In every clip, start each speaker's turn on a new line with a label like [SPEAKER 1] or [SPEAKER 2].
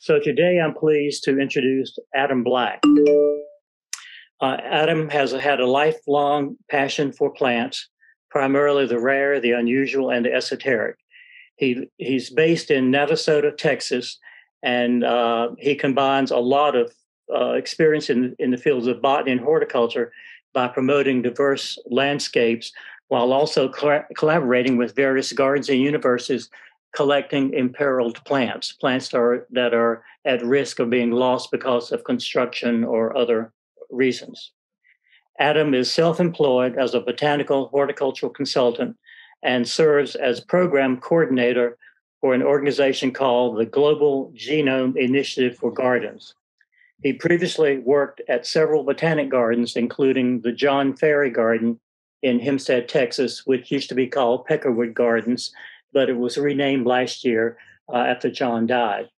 [SPEAKER 1] So today I'm pleased to introduce Adam Black. Adam has had a lifelong passion for plants, primarily the rare, the unusual, and the esoteric. He's based in Navasota, Texas, and he combines a lot of experience in the fields of botany and horticulture by promoting diverse landscapes while also collaborating with various gardens and universities, collecting imperiled plants that are at risk of being lost because of construction or other reasons. Adam is self-employed as a botanical horticultural consultant and serves as program coordinator for an organization called the Global Genome Initiative for Gardens. He previously worked at several botanic gardens, including the John Ferry Garden in Hempstead, Texas, which used to be called Peckerwood Gardens, but it was renamed last year after John died.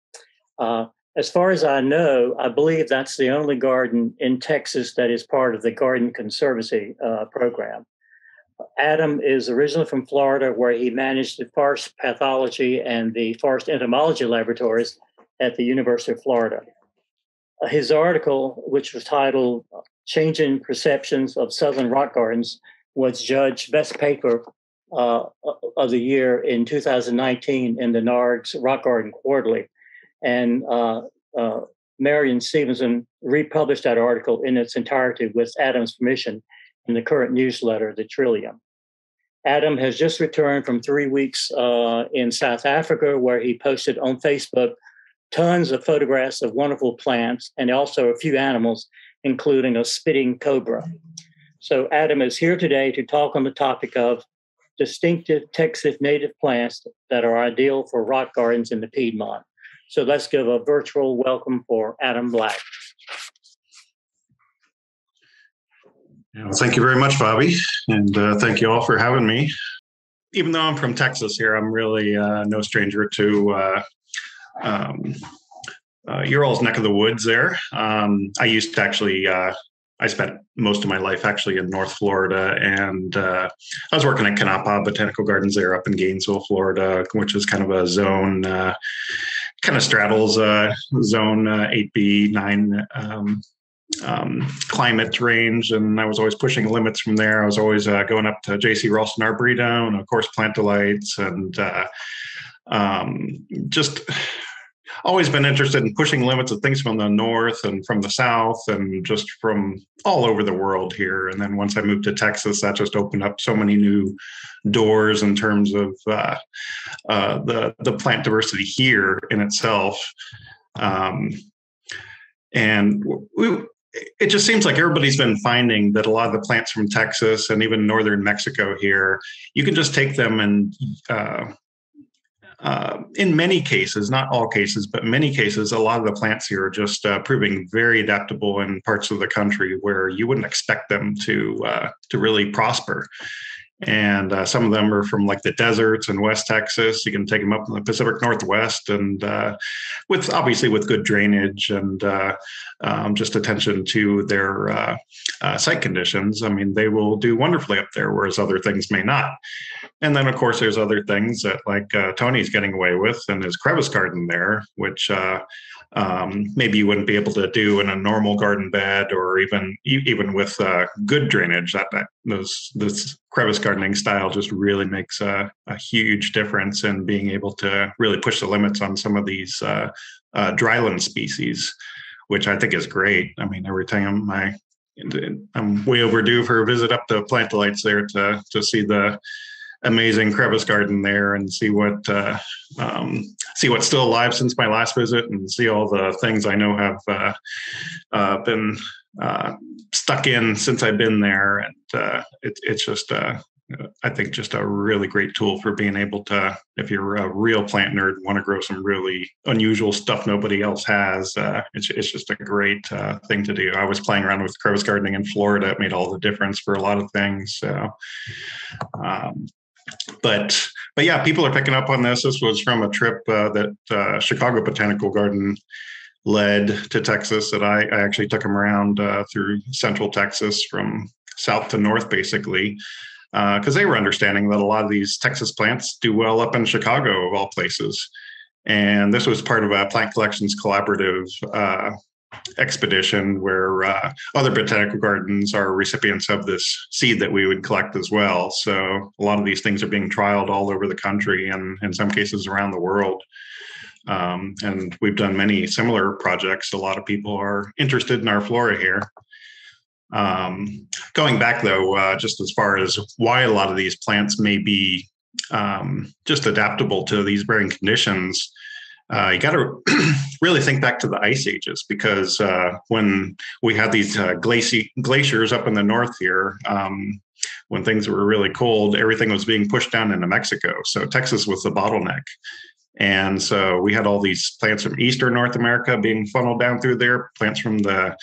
[SPEAKER 1] As far as I know, I believe that's the only garden in Texas that is part of the Garden Conservancy program. Adam is originally from Florida, where he managed the forest pathology and the forest entomology laboratories at the University of Florida. His article, which was titled Changing Perceptions of Southern Rock Gardens, was judged best paper of the year in 2019 in the NARG's Rock Garden Quarterly. And Marion Stevenson republished that article in its entirety with Adam's permission in the current newsletter, The Trillium. Adam has just returned from 3 weeks in South Africa, where he posted on Facebook tons of photographs of wonderful plants and also a few animals, including a spitting cobra. So Adam is here today to talk on the topic of distinctive Texas native plants that are ideal for rock gardens in the Piedmont. So let's give a virtual welcome for Adam Black.
[SPEAKER 2] Yeah, well, thank you very much, Bobby, and thank you all for having me. Even though I'm from Texas here, I'm really no stranger to your all's neck of the woods there. I used to actually, I spent most of my life actually in North Florida, and I was working at Canapa Botanical Gardens there up in Gainesville, Florida, which is kind of a zone, kind of straddles zone 8B, 9 climate range. And I was always pushing limits from there. I was always going up to J.C. Ralston Arboretum and, of course, Plant Delights, and just always been interested in pushing limits of things from the north and from the south and just from all over the world here. And then once I moved to Texas, that just opened up so many new doors in terms of the plant diversity here in itself. It just seems like everybody's been finding that a lot of the plants from Texas and even northern Mexico here, you can just take them and in many cases, not all cases, but many cases, a lot of the plants here are just proving very adaptable in parts of the country where you wouldn't expect them to really prosper. And some of them are from like the deserts in West Texas. You can take them up in the Pacific Northwest, and obviously with good drainage and just attention to their site conditions. I mean, they will do wonderfully up there, whereas other things may not. And then, of course, there's other things that like Tony's getting away with in his Crevice Garden there, which maybe you wouldn't be able to do in a normal garden bed, or even with good drainage. This crevice gardening style just really makes a huge difference in being able to really push the limits on some of these dryland species, which I think is great. I mean, every time I'm way overdue for a visit up to Plant Delights there to see the amazing crevice garden there and see what's still alive since my last visit, and see all the things I know have been stuck in since I've been there. And it's just I think just a really great tool for being able to, if you're a real plant nerd, want to grow some really unusual stuff nobody else has, it's just a great thing to do. I was playing around with crevice gardening in Florida. It made all the difference for a lot of things. So But yeah, people are picking up on this. This was from a trip that Chicago Botanical Garden led to Texas, that I actually took them around through central Texas from south to north, basically, because they were understanding that a lot of these Texas plants do well up in Chicago, of all places. And this was part of a plant collections collaborative expedition where other botanical gardens are recipients of this seed that we would collect as well. So a lot of these things are being trialed all over the country and in some cases around the world. And we've done many similar projects. A lot of people are interested in our flora here. Going back though, just as far as why a lot of these plants may be just adaptable to these varying conditions, you got to really think back to the ice ages, because when we had these glaciers up in the north here, when things were really cold, everything was being pushed down into Mexico. So Texas was the bottleneck. And so we had all these plants from eastern North America being funneled down through there, plants from the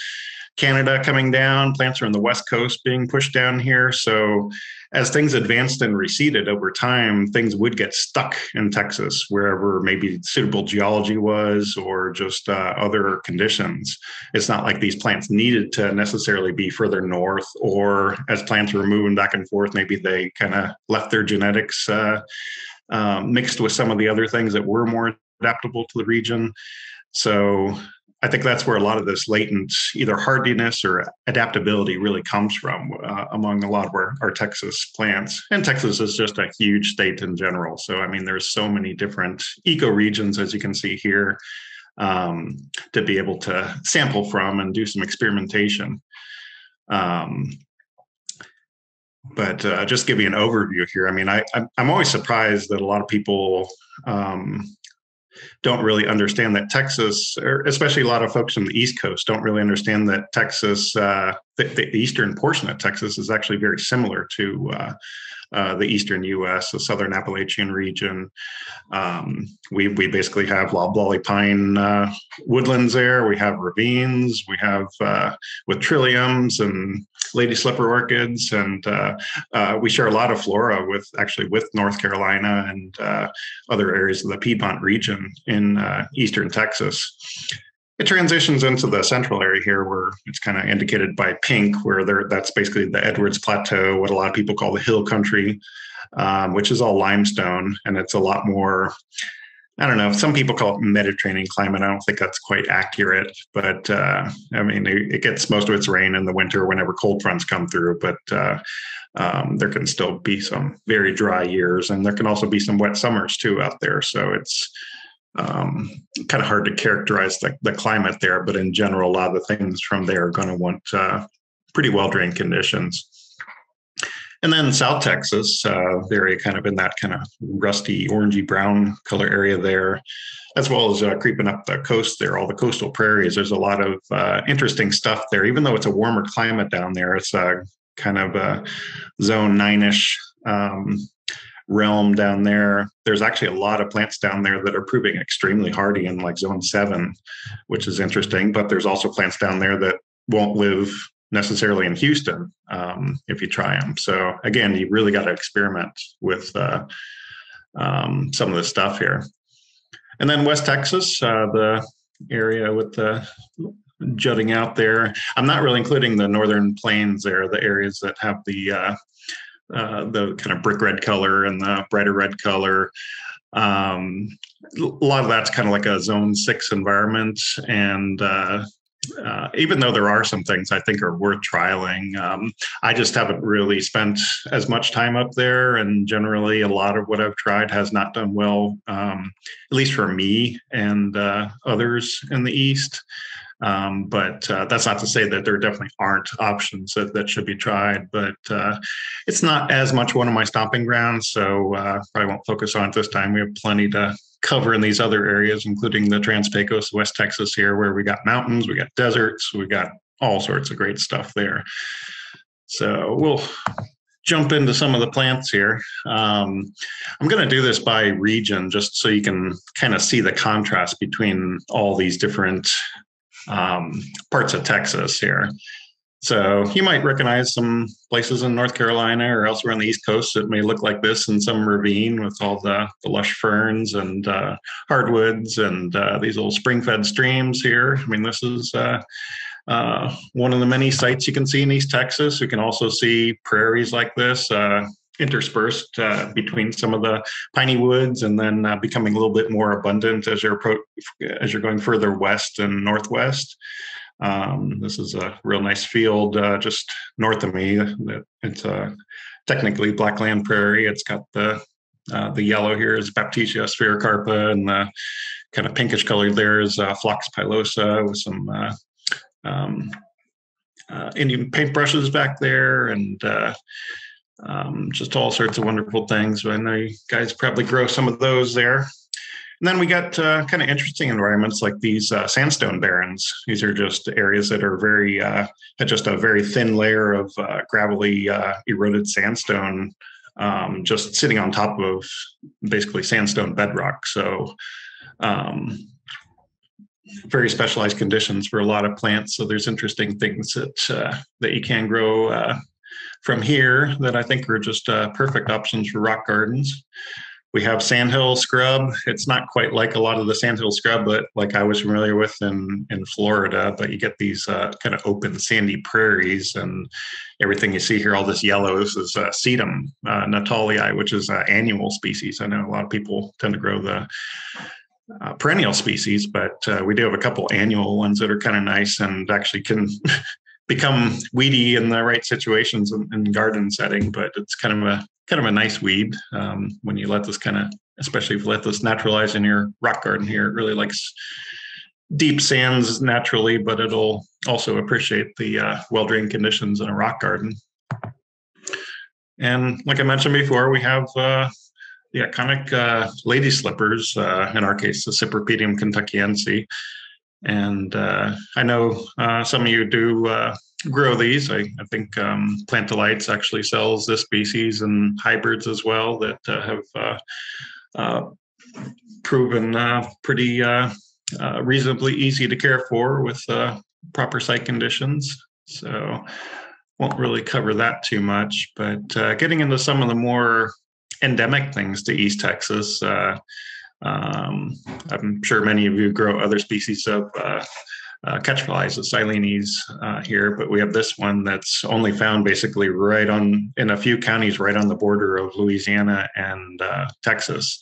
[SPEAKER 2] Canada coming down, plants from the West Coast being pushed down here. So as things advanced and receded over time, things would get stuck in Texas, wherever maybe suitable geology was or just other conditions. It's not like these plants needed to necessarily be further north, or as plants were moving back and forth, maybe they kind of left their genetics mixed with some of the other things that were more adaptable to the region. So I think that's where a lot of this latent either hardiness or adaptability really comes from among a lot of our Texas plants. And Texas is just a huge state in general. So, I mean, there's so many different ecoregions, as you can see here, to be able to sample from and do some experimentation. But just give you an overview here. I mean, I'm always surprised that a lot of people don't really understand that Texas, or especially a lot of folks from the East Coast, don't really understand that Texas, the eastern portion of Texas is actually very similar to the eastern U.S., the southern Appalachian region. We basically have loblolly pine woodlands there. We have ravines. We have with trilliums and lady slipper orchids, and we share a lot of flora with North Carolina and other areas of the Piedmont region in eastern Texas. It transitions into the central area here, where it's kind of indicated by pink, where that's basically the Edwards Plateau, what a lot of people call the hill country, which is all limestone, and it's a lot more, I don't know, some people call it Mediterranean climate. I don't think that's quite accurate, but I mean, it gets most of its rain in the winter whenever cold fronts come through, but there can still be some very dry years, and there can also be some wet summers too out there. So it's kind of hard to characterize the climate there, but in general, a lot of the things from there are going to want pretty well-drained conditions. And then South Texas, the area kind of in that kind of rusty, orangey brown color area there, as well as creeping up the coast there, all the coastal prairies. There's a lot of interesting stuff there. Even though it's a warmer climate down there, it's kind of a zone 9-ish realm down there. There's actually a lot of plants down there that are proving extremely hardy in like zone 7, which is interesting. But there's also plants down there that won't live necessarily in Houston if you try them. So again, you really got to experiment with some of this stuff here. And then West Texas, the area with the jutting out there. I'm not really including the northern plains there, the areas that have the kind of brick red color and the brighter red color. A lot of that's kind of like a zone 6 environment. And even though there are some things I think are worth trialing, I just haven't really spent as much time up there. And generally, a lot of what I've tried has not done well, at least for me and others in the East. But that's not to say that there definitely aren't options that should be tried. But it's not as much one of my stomping grounds, so probably won't focus on it this time. We have plenty to cover in these other areas, including the Trans-Pecos, West Texas here, where we got mountains, we got deserts, we got all sorts of great stuff there. So we'll jump into some of the plants here. I'm going to do this by region, just so you can kind of see the contrast between all these different parts of Texas here. So you might recognize some places in North Carolina or elsewhere on the East Coast that may look like this in some ravine with all the lush ferns and hardwoods and these little spring-fed streams here. I mean, this is one of the many sites you can see in East Texas. You can also see prairies like this. interspersed between some of the piney woods, and then becoming a little bit more abundant as you're going further west and northwest. This is a real nice field just north of me. It's technically blackland prairie. It's got the yellow here is Baptisia sphaerocarpa, and the kind of pinkish colored there is Phlox pilosa with some Indian paintbrushes back there, and just all sorts of wonderful things. I know you guys probably grow some of those there. And then we got kind of interesting environments like these sandstone barrens. These are just areas that are very, just a very thin layer of gravelly eroded sandstone just sitting on top of basically sandstone bedrock. So very specialized conditions for a lot of plants. So there's interesting things that you can grow from here that I think are just perfect options for rock gardens. We have sandhill scrub. It's not quite like a lot of the sandhill scrub that like I was familiar with in Florida, but you get these kind of open sandy prairies, and everything you see here, all this yellow, this is sedum natalii, which is an annual species. I know a lot of people tend to grow the perennial species, but we do have a couple annual ones that are kind of nice and actually can become weedy in the right situations in garden setting. But it's kind of a nice weed when you let this especially if you let this naturalize in your rock garden here. It really likes deep sands naturally, but it'll also appreciate the well-drained conditions in a rock garden. And like I mentioned before, we have the iconic lady slippers, in our case, the Cypripedium kentuckiense. And I know some of you do grow these. I think Plant Delights actually sells this species and hybrids as well that have proven pretty reasonably easy to care for with proper site conditions. So won't really cover that too much, but getting into some of the more endemic things to East Texas, I'm sure many of you grow other species of catchflies, the Silenes here, but we have this one that's only found basically in a few counties right on the border of Louisiana and Texas.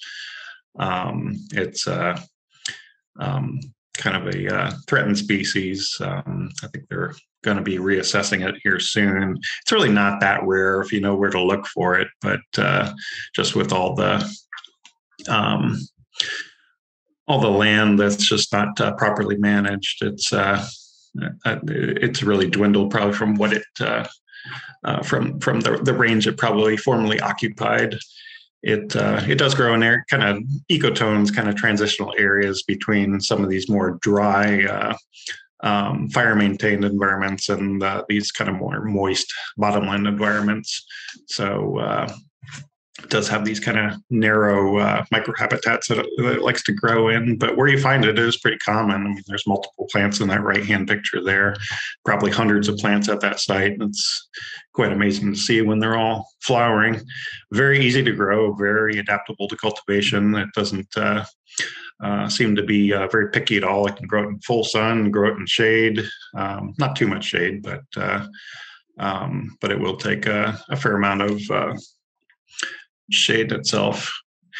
[SPEAKER 2] It's kind of a threatened species. I think they're going to be reassessing it here soon. It's really not that rare if you know where to look for it, but just with all the land that's just not properly managed, it's really dwindled probably from what it from the range it probably formerly occupied. It does grow in there, kind of ecotones, kind of transitional areas between some of these more dry, fire maintained environments and these kind of more moist bottomland environments. So it does have these kind of narrow microhabitats that it likes to grow in, but where you find it is pretty common. I mean, there's multiple plants in that right-hand picture there, probably hundreds of plants at that site. It's quite amazing to see when they're all flowering. Very easy to grow, very adaptable to cultivation. It doesn't seem to be very picky at all. It can grow it in full sun, grow it in shade, not too much shade, but it will take a fair amount of shade itself.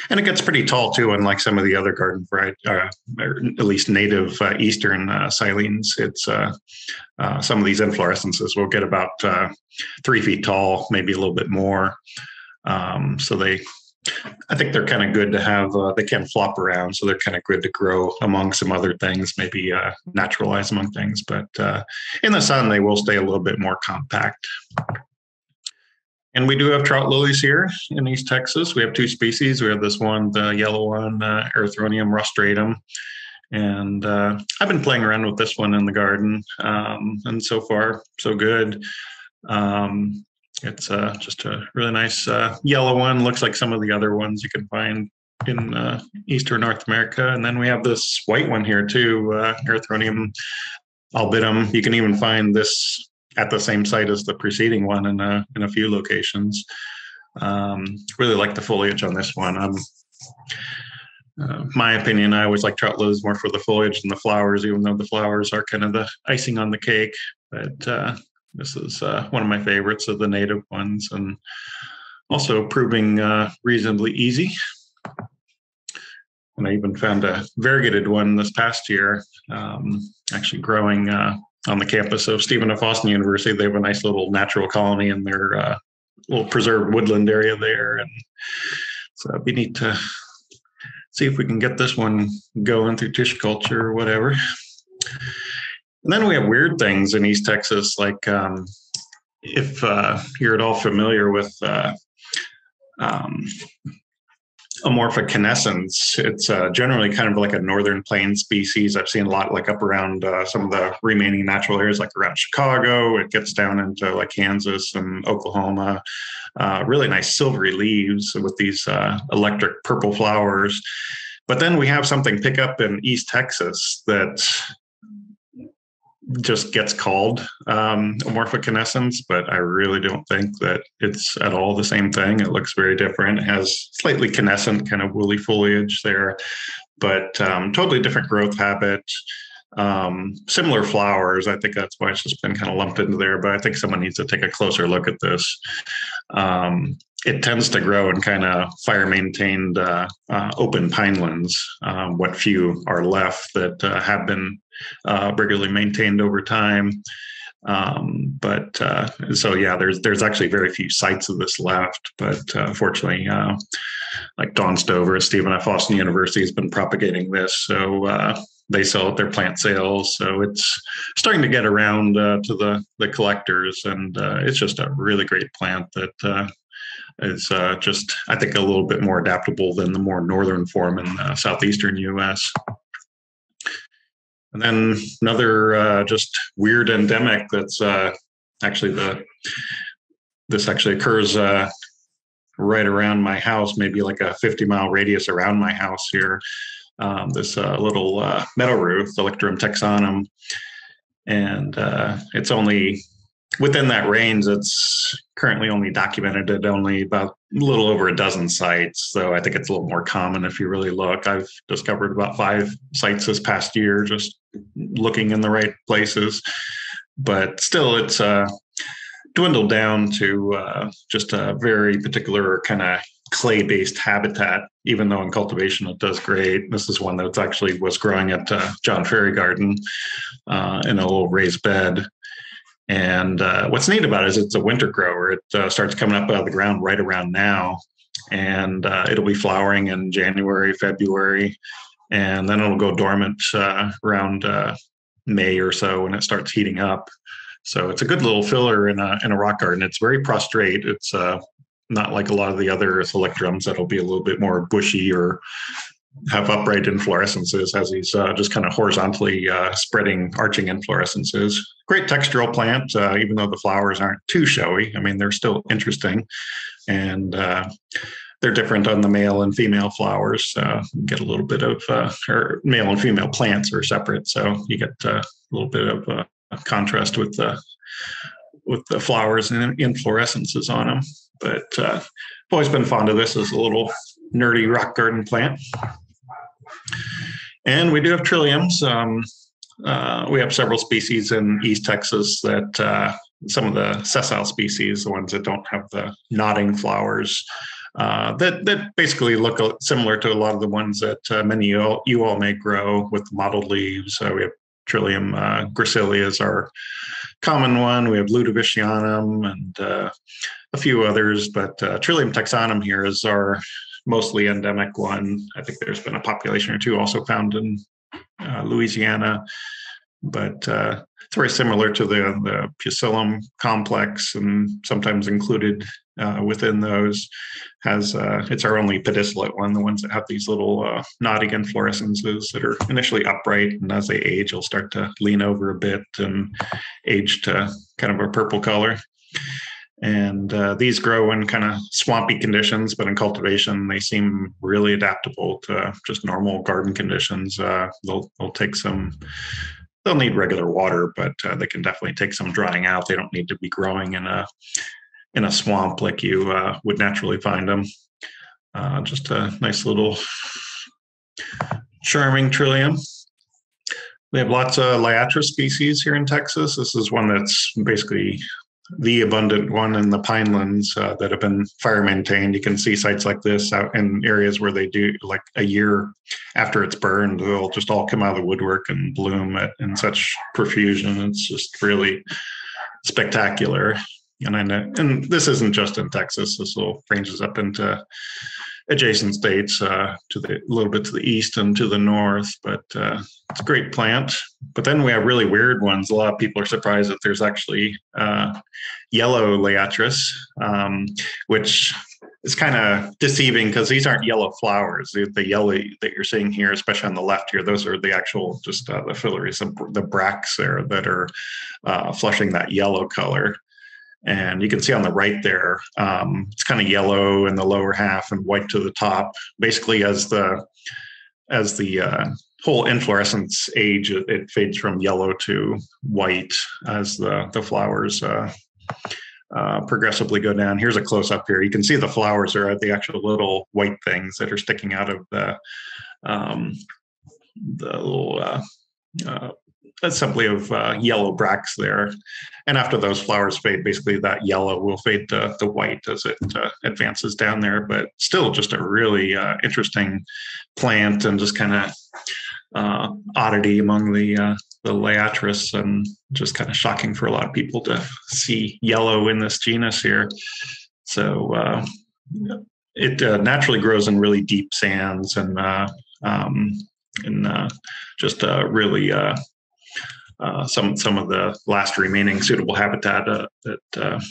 [SPEAKER 2] And it gets pretty tall too, unlike some of the other garden variety, or at least native eastern Silenes. It's some of these inflorescences will get about 3 feet tall, maybe a little bit more. So I think they're kind of good to have. They can flop around, so they're kind of good to grow among some other things, maybe naturalize among things. But in the sun, they will stay a little bit more compact. And we do have trout lilies here in East Texas. We have 2 species. We have this one, the yellow one, Urathronium rostratum. And I've been playing around with this one in the garden. And so far, so good. It's just a really nice yellow one. Looks like some of the other ones you can find in Eastern North America. And then we have this white one here too, Urathronium Albedum. You can even find this at the same site as the preceding one in a few locations. Really like the foliage on this one. My opinion, I always like trout lilies more for the foliage than the flowers, even though the flowers are kind of the icing on the cake. But this is one of my favorites of the native ones, and also proving reasonably easy. And I even found a variegated one this past year, actually growing on the campus of Stephen F. Austin University. They have a nice little natural colony in their little preserved woodland area there. And so it'd be neat to see if we can get this one going through tissue culture or whatever. And then we have weird things in East Texas, like if you're at all familiar with Amorphocanescens, it's generally kind of like a northern plains species. I've seen a lot like up around some of the remaining natural areas, like around Chicago. It gets down into like Kansas and Oklahoma. Really nice silvery leaves with these electric purple flowers. But then we have something pick up in East Texas that just gets called Amorphocanescens, but I really don't think that it's at all the same thing. It looks very different. It has slightly canescent, kind of woolly foliage there, but totally different growth habit. Similar flowers. I think that's why it's just been kind of lumped into there, but I think someone needs to take a closer look at this. It tends to grow in kind of fire-maintained open pinelands, what few are left that have been regularly maintained over time. So yeah, there's actually very few sites of this left, but fortunately, like Don Stover at Stephen F. Austin University has been propagating this, so they sell at their plant sales. So it's starting to get around to the collectors, and it's just a really great plant that is just, I think, a little bit more adaptable than the more northern form in the southeastern U.S. And then another just weird endemic that's actually this actually occurs right around my house, maybe like a 50-mile radius around my house here. This little meadow ruth, Electrum Texonum, and it's only within that range. It's currently only documented at only about a little over a dozen sites. So I think it's a little more common if you really look. I've discovered about 5 sites this past year, just looking in the right places. But still, it's dwindled down to just a very particular kind of clay-based habitat, even though in cultivation it does great. This is one that actually was growing at John Ferry Garden in a little raised bed. And what's neat about it is it's a winter grower. It starts coming up out of the ground right around now, and it'll be flowering in January, February, and then it'll go dormant around May or so when it starts heating up. So it's a good little filler in a rock garden. It's very prostrate. It's not like a lot of the other Electrums that'll be a little bit more bushy or have upright inflorescences, as these just kind of horizontally spreading, arching inflorescences. Great textural plant, even though the flowers aren't too showy. I mean, they're still interesting, and they're different on the male and female flowers. You get a little bit of, or male and female plants are separate, so you get a little bit of contrast with the flowers and inflorescences on them. But I've always been fond of this as a little nerdy rock garden plant. And we do have trilliums. We have several species in East Texas that some of the sessile species, the ones that don't have the nodding flowers, that basically look similar to a lot of the ones that many of you all may grow with mottled leaves. We have Trillium gracilia is our common one. We have Ludovicianum and a few others, but Trillium Taxonomy here is our mostly endemic one. I think there's been a population or two also found in Louisiana, but it's very similar to the Pusillum complex, and sometimes included within those it's our only pedicellate one, the ones that have these little nodding inflorescences that are initially upright, and as they age, will start to lean over a bit and age to kind of a purple color. And these grow in kind of swampy conditions, but in cultivation, they seem really adaptable to just normal garden conditions. They'll need regular water, but they can definitely take some drying out. They don't need to be growing in a swamp like you would naturally find them. Just a nice little charming trillium. We have lots of Liatris species here in Texas. This is one that's basically the abundant one in the pinelands that have been fire maintained. You can see sites like this out in areas where they do, like a year after it's burned, they'll just all come out of the woodwork and bloom in such profusion. It's just really spectacular. And I know, and this isn't just in Texas. This will ranges up into adjacent states a little bit to the east and to the north, but it's a great plant. But then we have really weird ones. A lot of people are surprised that there's actually yellow Liatris, which is kind of deceiving because these aren't yellow flowers. The yellow that you're seeing here, especially on the left here, those are the actual just the filaries, the bracts there that are flushing that yellow color. And you can see on the right there, it's kind of yellow in the lower half and white to the top. Basically, as the whole inflorescence age, it fades from yellow to white as the flowers progressively go down. Here's a close up here. You can see the flowers are the actual little white things that are sticking out of the little assembly of yellow bracts there. And after those flowers fade, basically that yellow will fade to white as it advances down there. But still just a really interesting plant and just kind of oddity among the Liatris, and just kind of shocking for a lot of people to see yellow in this genus here. So it naturally grows in really deep sands and just really some of the last remaining suitable habitat that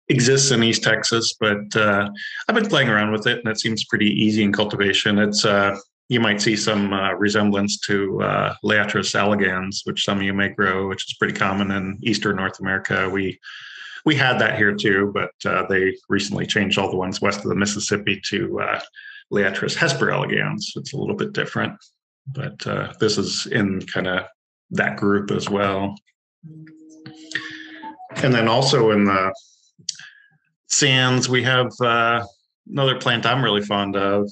[SPEAKER 2] exists in East Texas. But I've been playing around with it, and it seems pretty easy in cultivation. It's you might see some resemblance to Liatris Elegans, which some of you may grow, which is pretty common in Eastern North America. We had that here too, but they recently changed all the ones west of the Mississippi to Liatris Hesper Elegans. It's a little bit different, but this is in kind of that group as well. And then also in the sands, we have another plant I'm really fond of.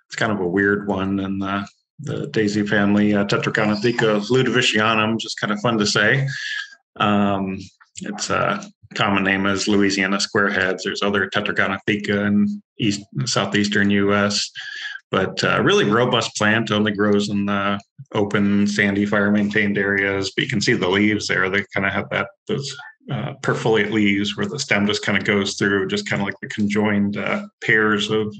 [SPEAKER 2] It's kind of a weird one in the daisy family, Tetraconica Ludovicianum, just kind of fun to say. Its common name is Louisiana squareheads. There's other Tetraconica in southeastern U.S., but really robust plant, only grows in the open, sandy, fire-maintained areas. But you can see the leaves there. They kind of have those perfoliate leaves where the stem just kind of goes through, just kind of like the conjoined pairs of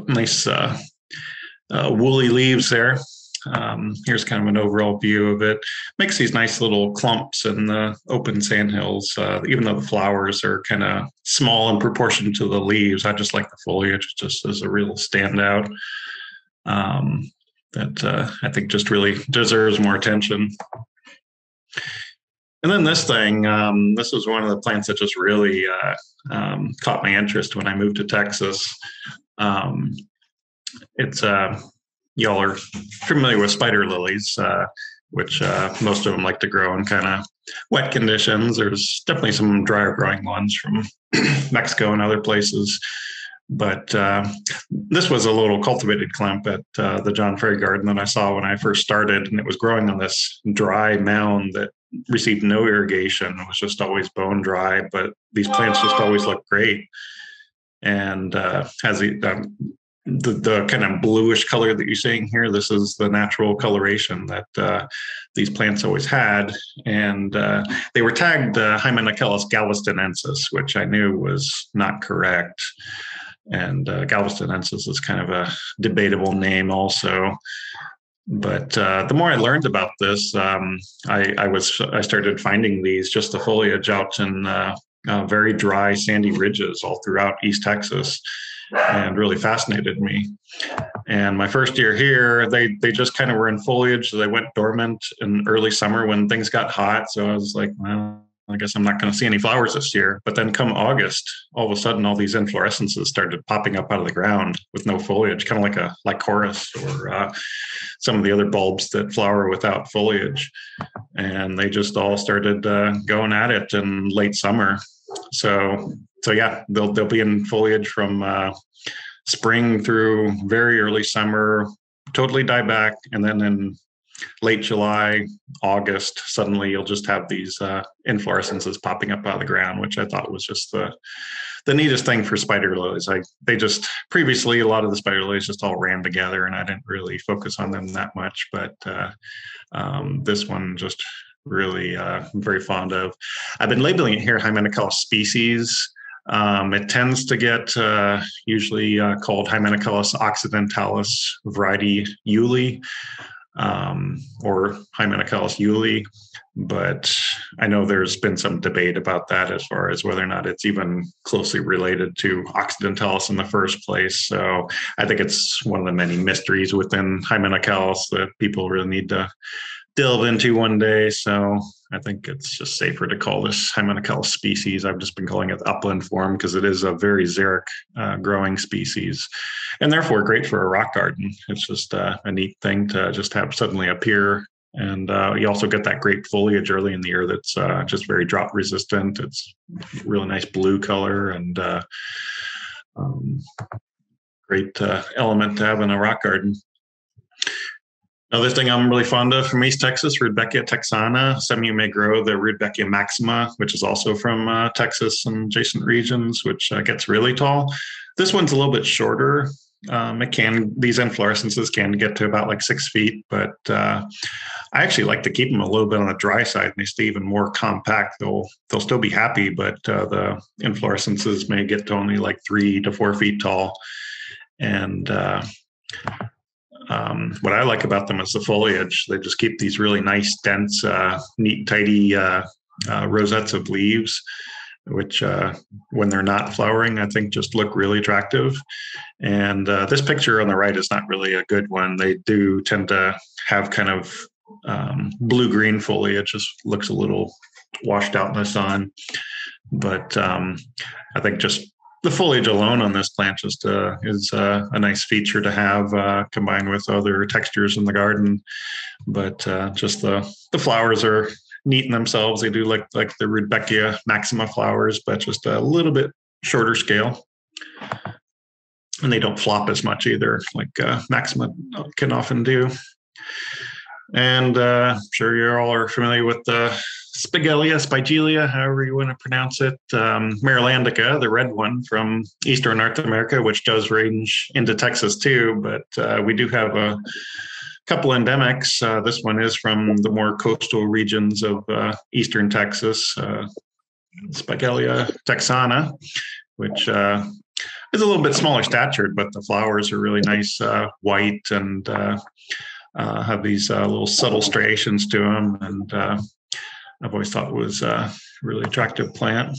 [SPEAKER 2] nice woolly leaves there. Here's kind of an overall view of it. Makes these nice little clumps in the open sandhills, even though the flowers are kind of small in proportion to the leaves. I just like the foliage, just as a real standout that I think just really deserves more attention. And then this thing, this was one of the plants that just really caught my interest when I moved to Texas. It's y'all are familiar with spider lilies, which most of them like to grow in kind of wet conditions. There's definitely some drier growing ones from Mexico and other places. But this was a little cultivated clump at the John Ferry Garden that I saw when I first started, and it was growing on this dry mound that received no irrigation. It was just always bone dry, but these plants just always look great. And has the kind of bluish color that you're seeing here, this is the natural coloration that these plants always had. And they were tagged Hymenocolus galvestonensis, which I knew was not correct. And galvestonensis is kind of a debatable name also. But the more I learned about this, I started finding these, just the foliage out in very dry, sandy ridges all throughout East Texas, and really fascinated me. And my first year here, they just kind of were in foliage. So they went dormant in early summer when things got hot. So I was like, well, I guess I'm not going to see any flowers this year. But then come August, all of a sudden, all these inflorescences started popping up out of the ground with no foliage, kind of like a Lycoris or some of the other bulbs that flower without foliage. And they just all started going at it in late summer. So yeah, they'll be in foliage from spring through very early summer, totally die back. And then in late July, August, suddenly you'll just have these inflorescences popping up out of the ground, which I thought was just the neatest thing for spider lilies. They just previously, a lot of the spider lilies just all ran together, and I didn't really focus on them that much. But this one just really very fond of. I've been labeling it here Hymenocolus species. It tends to get usually called Hymenocolus Occidentalis variety Yuli, or Hymenocolus Yuli, but I know there's been some debate about that as far as whether or not it's even closely related to Occidentalis in the first place. So I think it's one of the many mysteries within Hymenocolus that people really need to delve into one day. So I think it's just safer to call this Hymenocolus species. I've just been calling it the upland form because it is a very xeric growing species, and therefore great for a rock garden. It's just a neat thing to just have suddenly appear. And you also get that great foliage early in the year that's just very drought resistant. It's really nice blue color, and great element to have in a rock garden. Another thing I'm really fond of from East Texas, Rudbeckia Texana. Some of you may grow the Rudbeckia Maxima, which is also from Texas and adjacent regions, which gets really tall. This one's a little bit shorter. These inflorescences can get to about like 6 feet, but I actually like to keep them a little bit on the dry side, and they stay even more compact. They'll still be happy, but the inflorescences may get to only like 3 to 4 feet tall. And what I like about them is the foliage. They just keep these really nice, dense, neat, tidy rosettes of leaves, which when they're not flowering, I think just look really attractive. And this picture on the right is not really a good one. They do tend to have kind of blue-green foliage. Just looks a little washed out in the sun. But I think just the foliage alone on this plant just is a nice feature to have combined with other textures in the garden. But just the flowers are neat in themselves. They do look like the Rudbeckia Maxima flowers, but just a little bit shorter scale. And they don't flop as much either, like Maxima can often do. And I'm sure you all are familiar with the Spigelia, however you want to pronounce it, Marylandica, the red one from eastern North America, which does range into Texas too. But we do have a couple endemics. This one is from the more coastal regions of eastern Texas, Spigelia texana, which is a little bit smaller statured, but the flowers are really nice, white, and have these little subtle striations to them. And I've always thought it was a really attractive plant.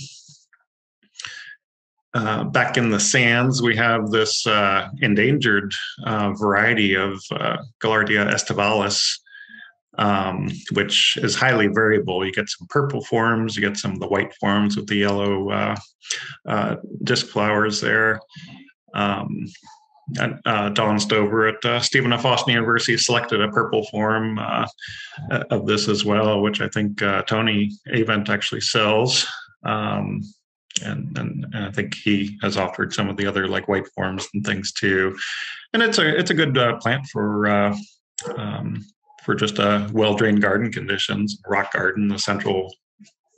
[SPEAKER 2] Back in the sands, we have this endangered variety of Gallardia Estebalis, which is highly variable. You get some purple forms, you get some of the white forms with the yellow disc flowers there. Don Stover at Stephen F. Austin University selected a purple form of this as well, which I think Tony Avent actually sells. And I think he has offered some of the other like white forms and things too. And it's a good plant for just well-drained garden conditions. Rock garden, the central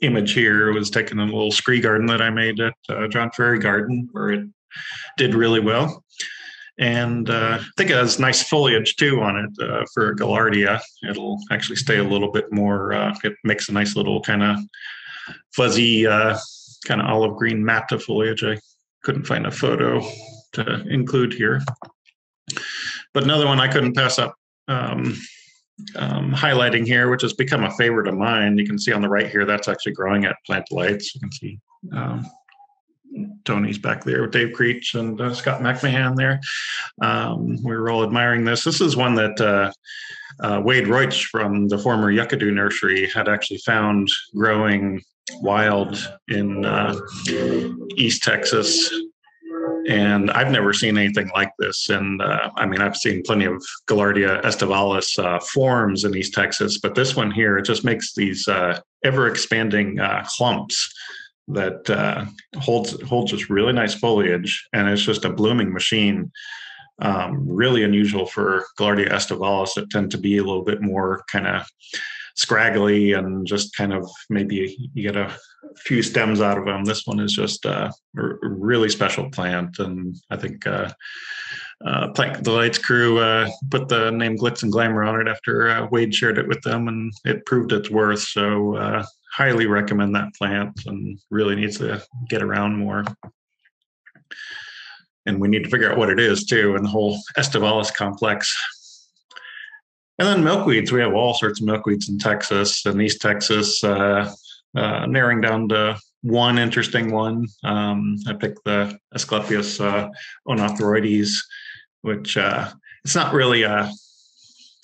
[SPEAKER 2] image here was taken in a little scree garden that I made at John Ferry Garden, where it did really well. And I think it has nice foliage too on it for Gallardia. It'll actually stay a little bit more, it makes a nice little kind of fuzzy, kind of olive green mat of foliage. I couldn't find a photo to include here. But another one I couldn't pass up highlighting here, which has become a favorite of mine. You can see on the right here, that's actually growing at Plant Delights. You can see Tony's back there with Dave Creech and Scott McMahon there. We were all admiring this. This is one that Wade Reutsch from the former Yuccadoo Nursery had actually found growing wild in East Texas. And I've never seen anything like this. And I mean, I've seen plenty of Gallardia Estebalis forms in East Texas, but this one here, it just makes these ever-expanding clumps that holds this really nice foliage, and it's just a blooming machine. Really unusual for Gallardia Estebalis that tend to be a little bit more kind of scraggly and just kind of maybe you get a few stems out of them. This one is just a really special plant, and I think Plant Delights crew put the name Glitz and Glamour on it after Wade shared it with them, and it proved its worth. So highly recommend that plant, and really needs to get around more. And we need to figure out what it is too, in the whole Estebalis complex. And then milkweeds. We have all sorts of milkweeds in Texas, and East Texas, narrowing down to one interesting one. I picked the Esclepius Unauthorities, which it's not really, I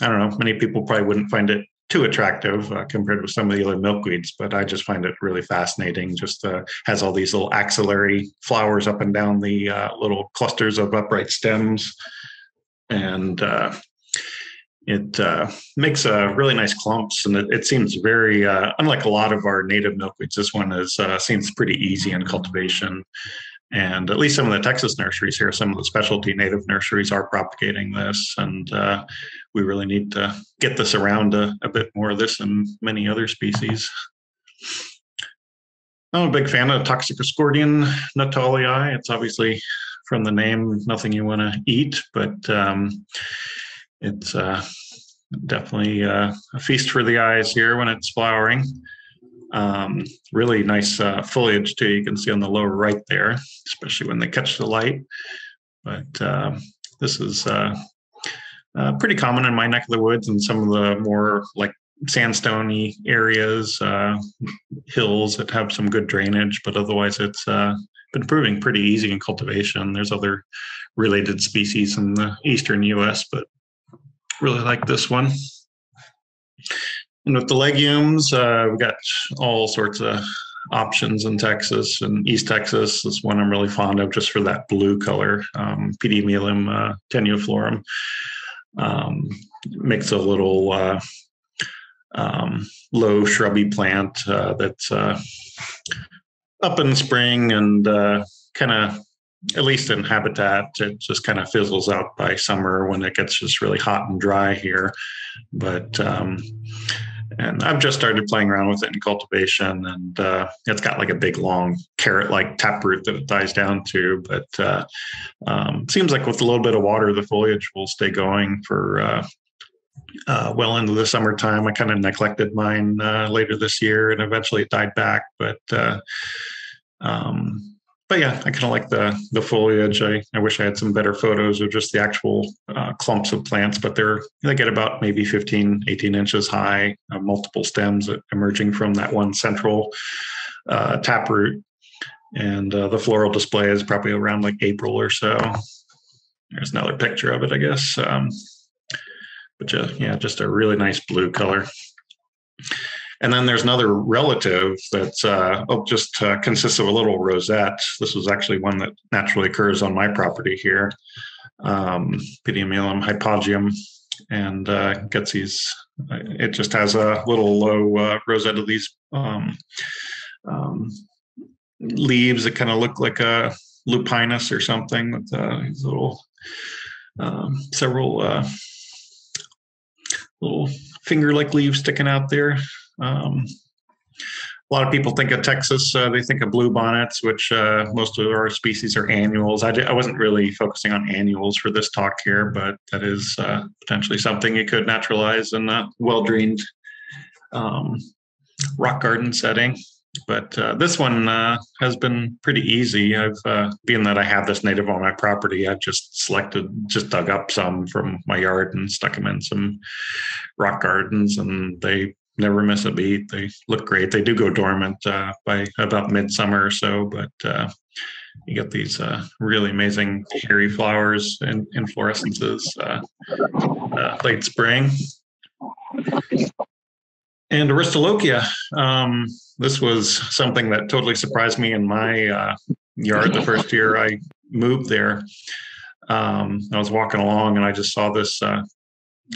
[SPEAKER 2] don't know, many people probably wouldn't find it too attractive compared with some of the other milkweeds, but I just find it really fascinating. Just has all these little axillary flowers up and down the little clusters of upright stems, and it makes really nice clumps, and it seems very unlike a lot of our native milkweeds. This one seems pretty easy in cultivation, and at least some of the Texas nurseries here, some of the specialty native nurseries are propagating this, and we really need to get this around a bit more of this and many other species. I'm a big fan of Toxicoscordion Natalii. It's obviously from the name, nothing you want to eat, but it's definitely a feast for the eyes here when it's flowering. Really nice foliage too. You can see on the lower right there, especially when they catch the light. But this is pretty common in my neck of the woods and some of the more like sandstone-y areas, hills that have some good drainage, but otherwise it's been proving pretty easy in cultivation. There's other related species in the eastern US, but really like this one. And with the legumes, we've got all sorts of options in Texas. And East Texas is one I'm really fond of just for that blue color, Pediamilum tenuiflorum. Makes a little low shrubby plant that's up in spring and kind of, at least in habitat, it just kind of fizzles out by summer when it gets just really hot and dry here. But and I've just started playing around with it in cultivation, and it's got like a big long carrot-like taproot that it ties down to. But seems like with a little bit of water, the foliage will stay going for well into the summertime. I kind of neglected mine later this year, and eventually it died back. But yeah, I kind of like the foliage. I wish I had some better photos of just the actual clumps of plants, but they get about maybe 15, 18 inches high, multiple stems emerging from that one central taproot. And the floral display is probably around like April or so. There's another picture of it, I guess. But yeah, just a really nice blue color. And then there's another relative that's just consists of a little rosette. This was actually one that naturally occurs on my property here, Pediamilum Hypogeum, and gets these. It just has a little low rosette of these leaves that kind of look like a lupinus or something with these little several little finger-like leaves sticking out there. A lot of people think of Texas, they think of bluebonnets, which most of our species are annuals. I wasn't really focusing on annuals for this talk here, but that is potentially something you could naturalize in a well-drained rock garden setting. But this one has been pretty easy. Being that I have this native on my property, I've just dug up some from my yard and stuck them in some rock gardens, and they never miss a beat. They look great. They do go dormant by about midsummer or so, but you get these really amazing hairy flowers and inflorescences late spring. And Aristolochia. This was something that totally surprised me in my yard the first year I moved there. I was walking along and I just saw this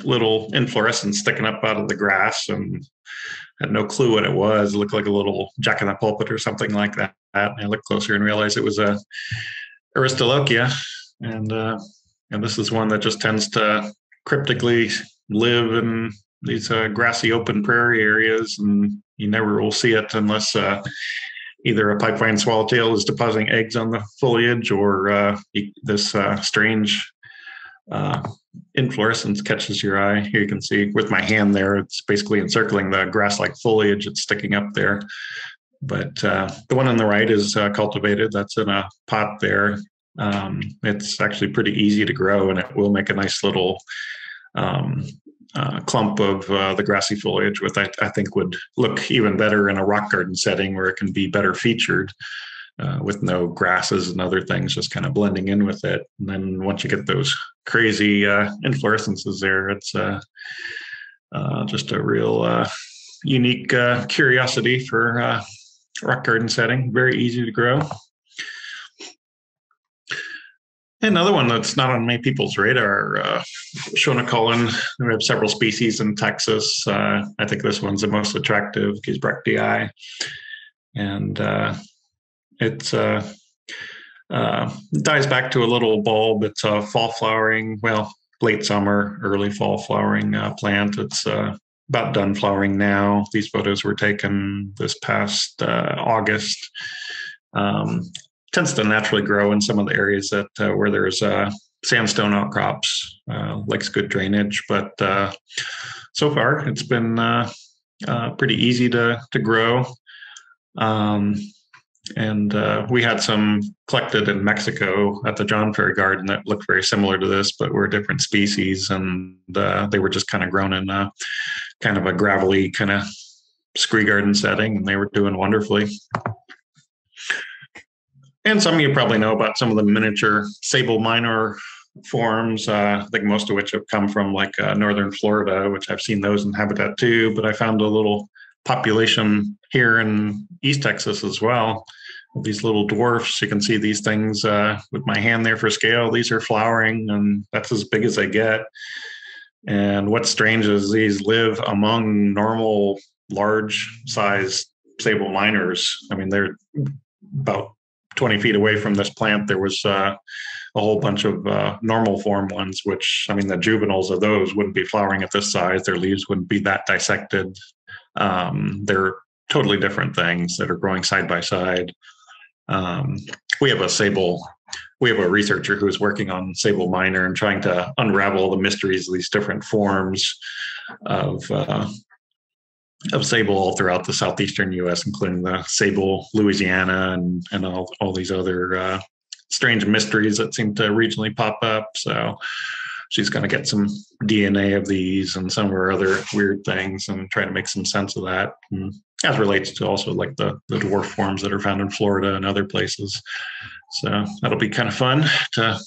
[SPEAKER 2] little inflorescence sticking up out of the grass and had no clue what it was. It looked like a little jack-in-the-pulpit or something like that. And I looked closer and realized it was a Aristolochia. And And this is one that just tends to cryptically live in these grassy open prairie areas, and you never will see it unless either a pipevine swallowtail is depositing eggs on the foliage, or this strange inflorescence catches your eye. Here you can see with my hand there, it's basically encircling the grass-like foliage. It's sticking up there. But the one on the right is cultivated. That's in a pot there. It's actually pretty easy to grow, and it will make a nice little clump of the grassy foliage, which I think would look even better in a rock garden setting where it can be better featured with no grasses and other things just kind of blending in with it. And then once you get those crazy inflorescences there, it's just a real unique curiosity for rock garden setting. Very easy to grow. Another one that's not on many people's radar, Hymenocolus. We have several species in Texas. I think this one's the most attractive, Rudbeckia. And it's dies back to a little bulb. It's a fall flowering, well, late summer, early fall flowering plant. It's about done flowering now. These photos were taken this past August. Tends to naturally grow in some of the areas that where there's sandstone outcrops, likes good drainage, but so far it's been pretty easy to grow. And we had some collected in Mexico at the John Ferry Garden that looked very similar to this, but were different species, and they were just kind of grown in kind of a gravelly kind of scree garden setting, and they were doing wonderfully. And some of you probably know about some of the miniature sable minor forms, I think most of which have come from like northern Florida, which I've seen those in habitat too, but I found a little population here in East Texas as well. These little dwarfs, you can see these things with my hand there for scale. These are flowering, and that's as big as they get. And what's strange is these live among normal large size sable minors. I mean, they're about 20 feet away from this plant. There was a whole bunch of normal form ones, which, I mean, the juveniles of those wouldn't be flowering at this size. Their leaves wouldn't be that dissected. They're totally different things that are growing side by side. We have a researcher who's working on sable minor and trying to unravel the mysteries of these different forms of sable all throughout the southeastern U.S., including the sable Louisiana and all these other strange mysteries that seem to regionally pop up. So she's going to get some DNA of these and some of her other weird things and try to make some sense of that, and as relates to also like the dwarf forms that are found in Florida and other places. So that'll be kind of fun to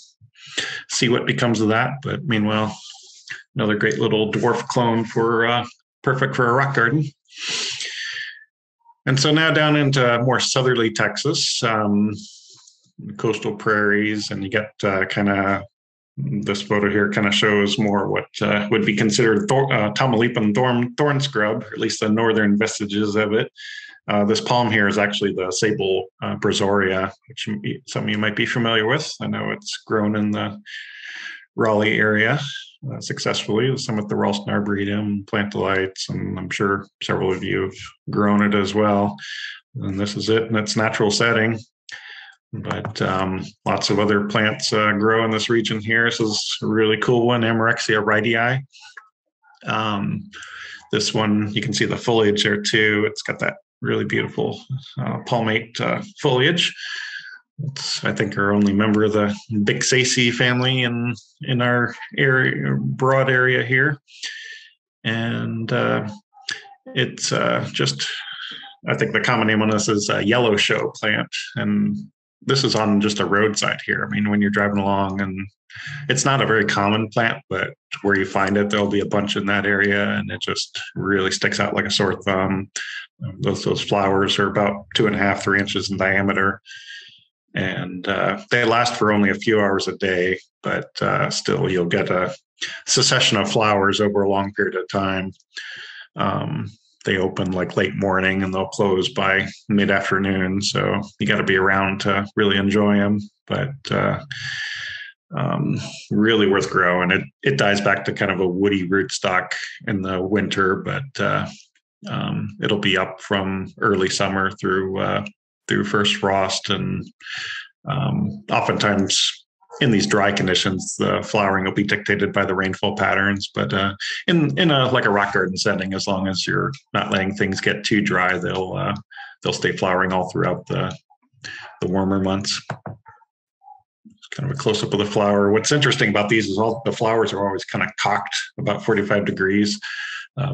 [SPEAKER 2] see what becomes of that. But meanwhile, another great little dwarf clone for perfect for a rock garden. And so now down into more southerly Texas, coastal prairies, and you get kind of, this photo here kind of shows more what would be considered Tamaulipan thorn scrub, or at least the northern vestiges of it. This palm here is actually the sable brazoria, which some of you might be familiar with. I know it's grown in the Raleigh area successfully, some with the Ralston arboretum, plantolites, and I'm sure several of you have grown it as well. And this is it in its natural setting. But lots of other plants grow in this region here. This is a really cool one, Amarexia wrightii. This one, you can see the foliage there too. It's got that really beautiful palmate foliage. It's, I think, our only member of the Bixaceae family in our area, broad area here. And it's just, I think the common name on this is a yellow show plant. And this is on just a roadside here. I mean, when you're driving along, and it's not a very common plant, but where you find it, there'll be a bunch in that area, and it just really sticks out like a sore thumb. Those flowers are about 2.5, 3 inches in diameter, and they last for only a few hours a day, but still you'll get a succession of flowers over a long period of time. They open like late morning and they'll close by mid-afternoon. So you got to be around to really enjoy them. But really worth growing. It dies back to kind of a woody rootstock in the winter, but it'll be up from early summer through first frost, and oftentimes in these dry conditions, the flowering will be dictated by the rainfall patterns. But in a like a rock garden setting, as long as you're not letting things get too dry, they'll stay flowering all throughout the warmer months. Kind of a close up of the flower. What's interesting about these is all the flowers are always kind of cocked about 45 degrees.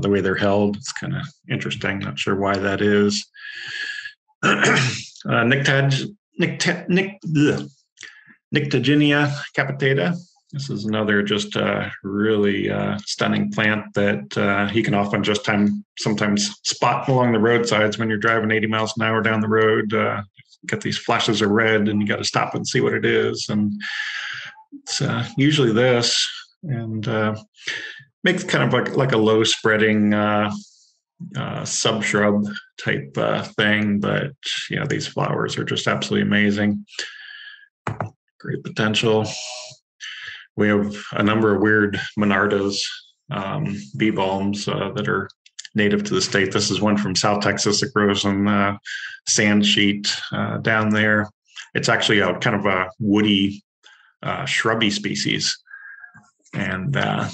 [SPEAKER 2] The way they're held, it's kind of interesting. Not sure why that is. Nyctagenia capitata. This is another just really stunning plant that you can often just sometimes spot along the roadsides when you're driving 80 miles an hour down the road. Get these flashes of red, and you got to stop and see what it is. And it's usually this, and makes kind of like a low spreading subshrub type thing. But these flowers are just absolutely amazing. Great potential. We have a number of weird monardas, bee balms that are native to the state. This is one from South Texas that grows on sand sheet down there. It's actually a kind of a woody, shrubby species. And I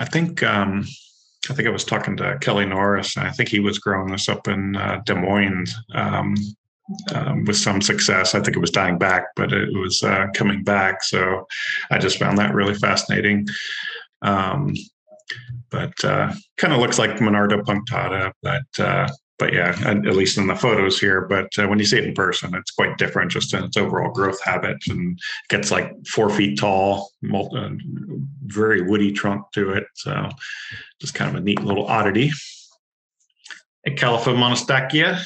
[SPEAKER 2] think I was talking to Kelly Norris, and I think he was growing this up in Des Moines with some success. I think it was dying back, but it was coming back. So I just found that really fascinating. But kind of looks like Monarda punctata, but yeah, at least in the photos here. But when you see it in person, it's quite different just in its overall growth habits, and gets like 4 feet tall, very woody trunk to it. So just kind of a neat little oddity. Califa monostachya,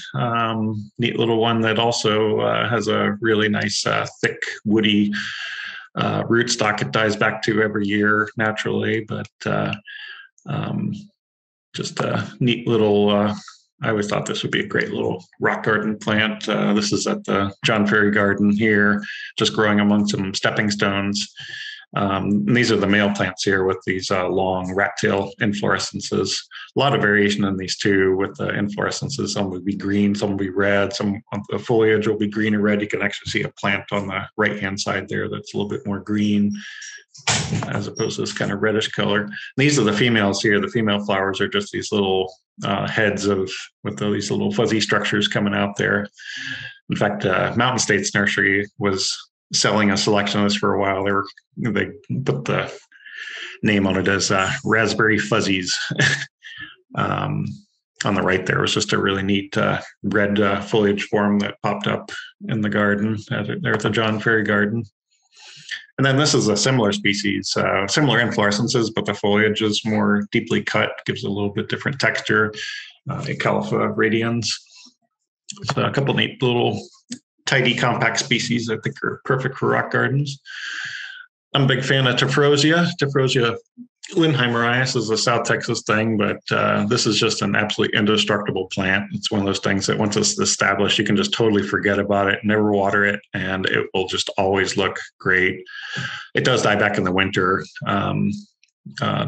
[SPEAKER 2] neat little one that also has a really nice, thick, woody rootstock. It dies back to every year naturally, but just a neat little, I always thought this would be a great little rock garden plant. This is at the John Ferry Garden here, just growing among some stepping stones. And these are the male plants here with these long rat tail inflorescences. A lot of variation in these two with the inflorescences. Some will be green, some will be red, some of the foliage will be green or red. You can actually see a plant on the right-hand side there that's a little bit more green as opposed to this kind of reddish color. And these are the females here. The female flowers are just these little heads with these little fuzzy structures coming out there. In fact, Mountain States Nursery was selling a selection of this for a while. They put the name on it as Raspberry Fuzzies. On the right there was just a really neat red foliage form that popped up in the garden there at the John Ferry Garden. And then this is a similar species, similar inflorescences, but the foliage is more deeply cut, gives it a little bit different texture. Califa radians. So a couple neat little tidy, compact species I think are perfect for rock gardens. I'm a big fan of Tephrosia. Tephrosia Lindheimerias is a South Texas thing, but this is just an absolutely indestructible plant. It's one of those things that once it's established, you can just totally forget about it, never water it, and it will just always look great. It does die back in the winter,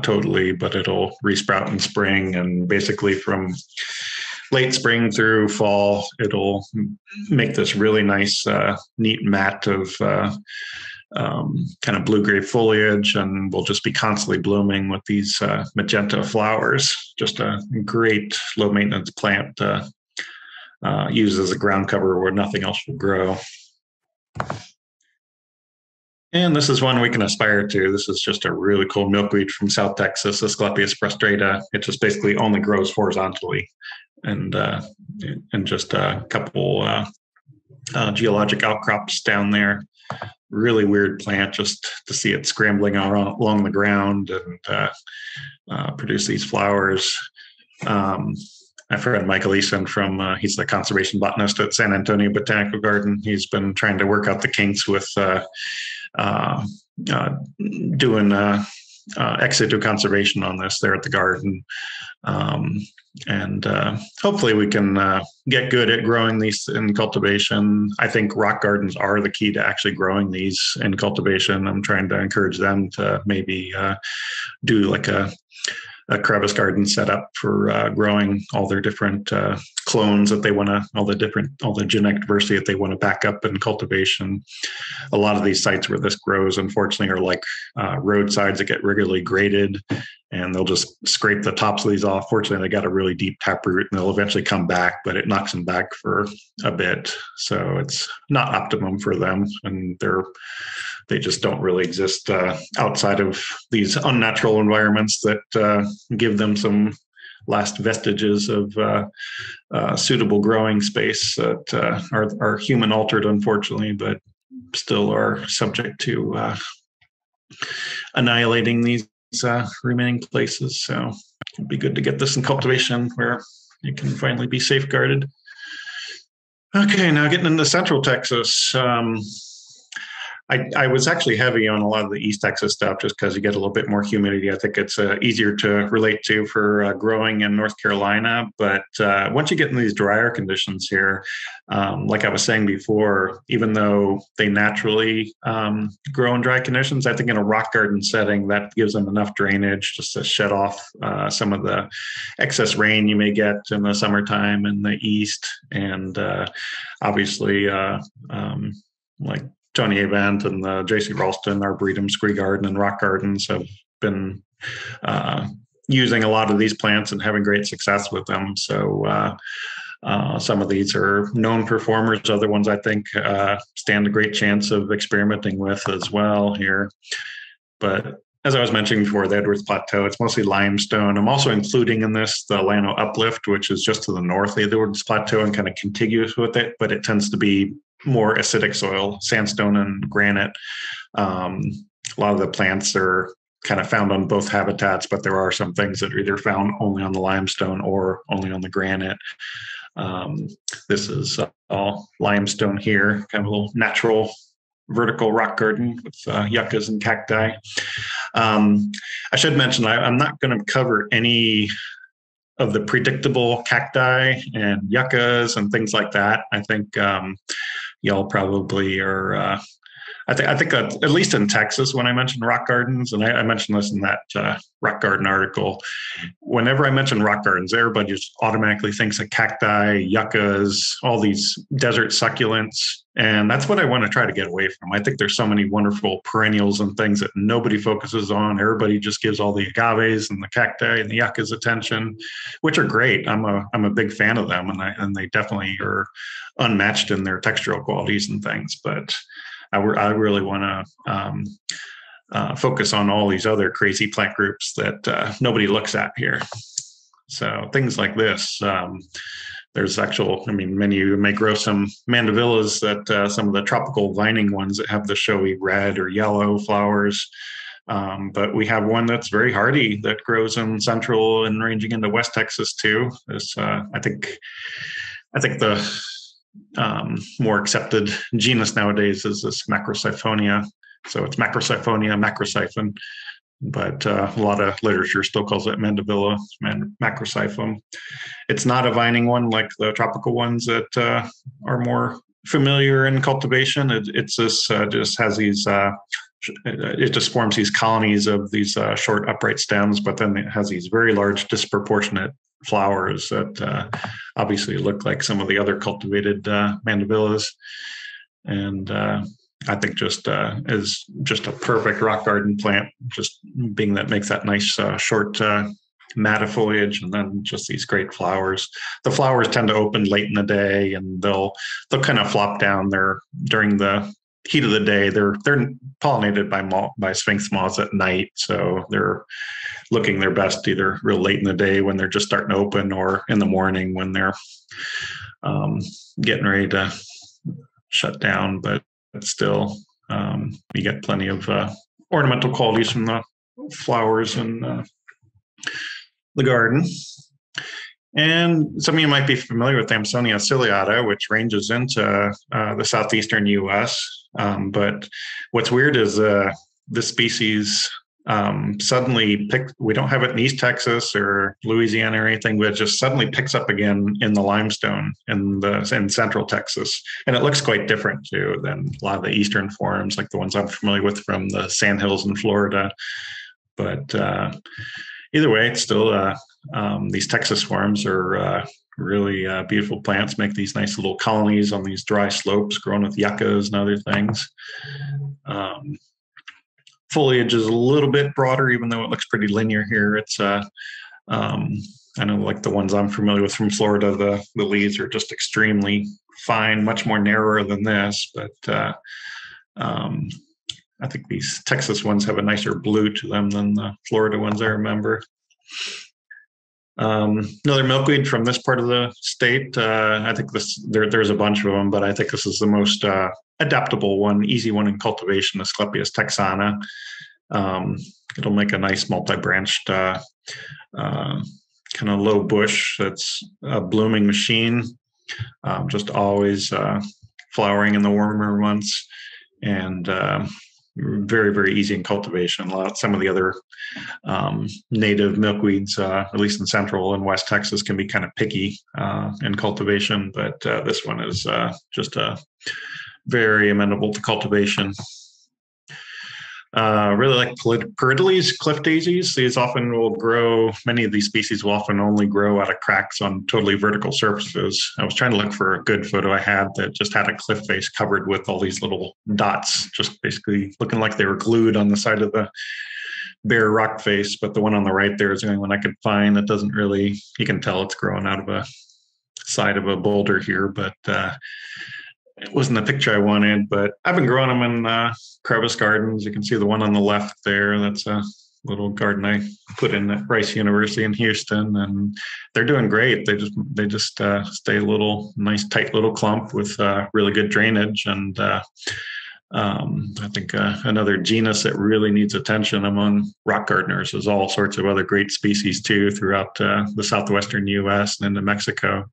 [SPEAKER 2] totally, but it'll resprout in spring, and basically from late spring through fall, it'll make this really nice, neat mat of kind of blue-gray foliage, and will just be constantly blooming with these magenta flowers. Just a great low-maintenance plant used as a ground cover where nothing else will grow. And this is one we can aspire to. This is just a really cool milkweed from South Texas, Asclepius frustrata. It just basically only grows horizontally, and just a couple geologic outcrops down there. Really weird plant just to see it scrambling along the ground and produce these flowers. My friend Michael Eason he's the conservation botanist at San Antonio Botanical Garden. He's been trying to work out the kinks with doing ex situ conservation on this there at the garden. And hopefully we can get good at growing these in cultivation. I think rock gardens are the key to actually growing these in cultivation. I'm trying to encourage them to maybe do like a crevice garden setup for growing all their different clones that they want to, all the genetic diversity that they want to back up in cultivation. A lot of these sites where this grows, unfortunately, are like roadsides that get regularly graded, and they'll just scrape the tops of these off. Fortunately, they got a really deep taproot, and they'll eventually come back, but it knocks them back for a bit. So it's not optimum for them, and they just don't really exist outside of these unnatural environments that give them some last vestiges of suitable growing space that are human altered, unfortunately, but still are subject to annihilating these remaining places. So it'd be good to get this in cultivation where it can finally be safeguarded. Okay, now getting into Central Texas. I was actually heavy on a lot of the East Texas stuff just because you get a little bit more humidity. I think it's easier to relate to for growing in North Carolina. But once you get in these drier conditions here, like I was saying before, even though they naturally grow in dry conditions, I think in a rock garden setting, that gives them enough drainage just to shed off some of the excess rain you may get in the summertime in the East. And obviously, like Tony Avant and the J.C. Ralston, Arboretum, Scree Garden, and Rock Gardens have been using a lot of these plants and having great success with them. So some of these are known performers. Other ones, I think, stand a great chance of experimenting with as well here. But as I was mentioning before, the Edwards Plateau, it's mostly limestone. I'm also including in this the Llano Uplift, which is just to the north of the Edwards Plateau and kind of contiguous with it, but it tends to be more acidic soil, sandstone and granite. A lot of the plants are kind of found on both habitats, but there are some things that are either found only on the limestone or only on the granite. This is all limestone here, kind of a little natural vertical rock garden with yuccas and cacti. I should mention, I'm not going to cover any of the predictable cacti and yuccas and things like that. I think y'all probably are. I think at least in Texas, when I mentioned rock gardens, and I mentioned this in that rock garden article, whenever I mention rock gardens, everybody just automatically thinks of cacti, yuccas, all these desert succulents. And that's what I want to try to get away from. I think there's so many wonderful perennials and things that nobody focuses on. Everybody just gives all the agaves and the cacti and the yuccas attention, which are great. I'm a big fan of them, and they definitely are unmatched in their textural qualities and things. But I really want to focus on all these other crazy plant groups that nobody looks at here. So things like this. There's many of you may grow some mandavillas that some of the tropical vining ones that have the showy red or yellow flowers. But we have one that's very hardy that grows in Central and ranging into West Texas too. I think the more accepted genus nowadays is this Macrosiphonia. So it's Macrosiphonia macrosiphon, but a lot of literature still calls it mandavilla, macrosiphon. It's not a vining one like the tropical ones that are more familiar in cultivation. It's this just has these. It just forms these colonies of these short upright stems, but then it has these very large disproportionate flowers that obviously look like some of the other cultivated mandavillas. And I think just is just a perfect rock garden plant, just being that makes that nice short matte foliage, and then just these great flowers. The flowers tend to open late in the day, and they'll kind of flop down there during the heat of the day. They're pollinated by sphinx moths at night, so they're looking their best either real late in the day when they're just starting to open, or in the morning when they're getting ready to shut down. But still, you get plenty of ornamental qualities from the flowers in the garden. And some of you might be familiar with Sonia Siliata, which ranges into the southeastern U.S. But what's weird is this species suddenly we don't have it in East Texas or Louisiana or anything, but it just suddenly picks up again in the limestone in Central Texas. And it looks quite different too than a lot of the Eastern forms, like the ones I'm familiar with from the sandhills in Florida. But either way, it's still these Texas forms are really beautiful plants, make these nice little colonies on these dry slopes growing with yuccas and other things. Foliage is a little bit broader, even though it looks pretty linear here. It's I know, like the ones I'm familiar with from Florida, the leaves are just extremely fine, much more narrower than this. But I think these Texas ones have a nicer blue to them than the Florida ones I remember. Another milkweed from this part of the state. I think there's a bunch of them, but I think this is the most adaptable one, easy one in cultivation, Esclepius Texana. It'll make a nice multi-branched kind of low bush that's a blooming machine, just always flowering in the warmer months, and very, very easy in cultivation. Some of the other native milkweeds, at least in Central and West Texas, can be kind of picky in cultivation, but this one is just very amenable to cultivation. Really like perennials, cliff daisies. These often will grow, many of these species will often only grow out of cracks on totally vertical surfaces. I was trying to look for a good photo I had that just had a cliff face covered with all these little dots, just basically looking like they were glued on the side of the bare rock face. But the one on the right there is the only one I could find that doesn't really, you can tell it's growing out of a side of a boulder here, but it wasn't the picture I wanted. But I've been growing them in crevice gardens. You can see the one on the left there. That's a little garden I put in at Rice University in Houston, and they're doing great. They just stay a little nice, tight little clump with really good drainage. And I think another genus that really needs attention among rock gardeners is all sorts of other great species too throughout the southwestern U.S. and into Mexico.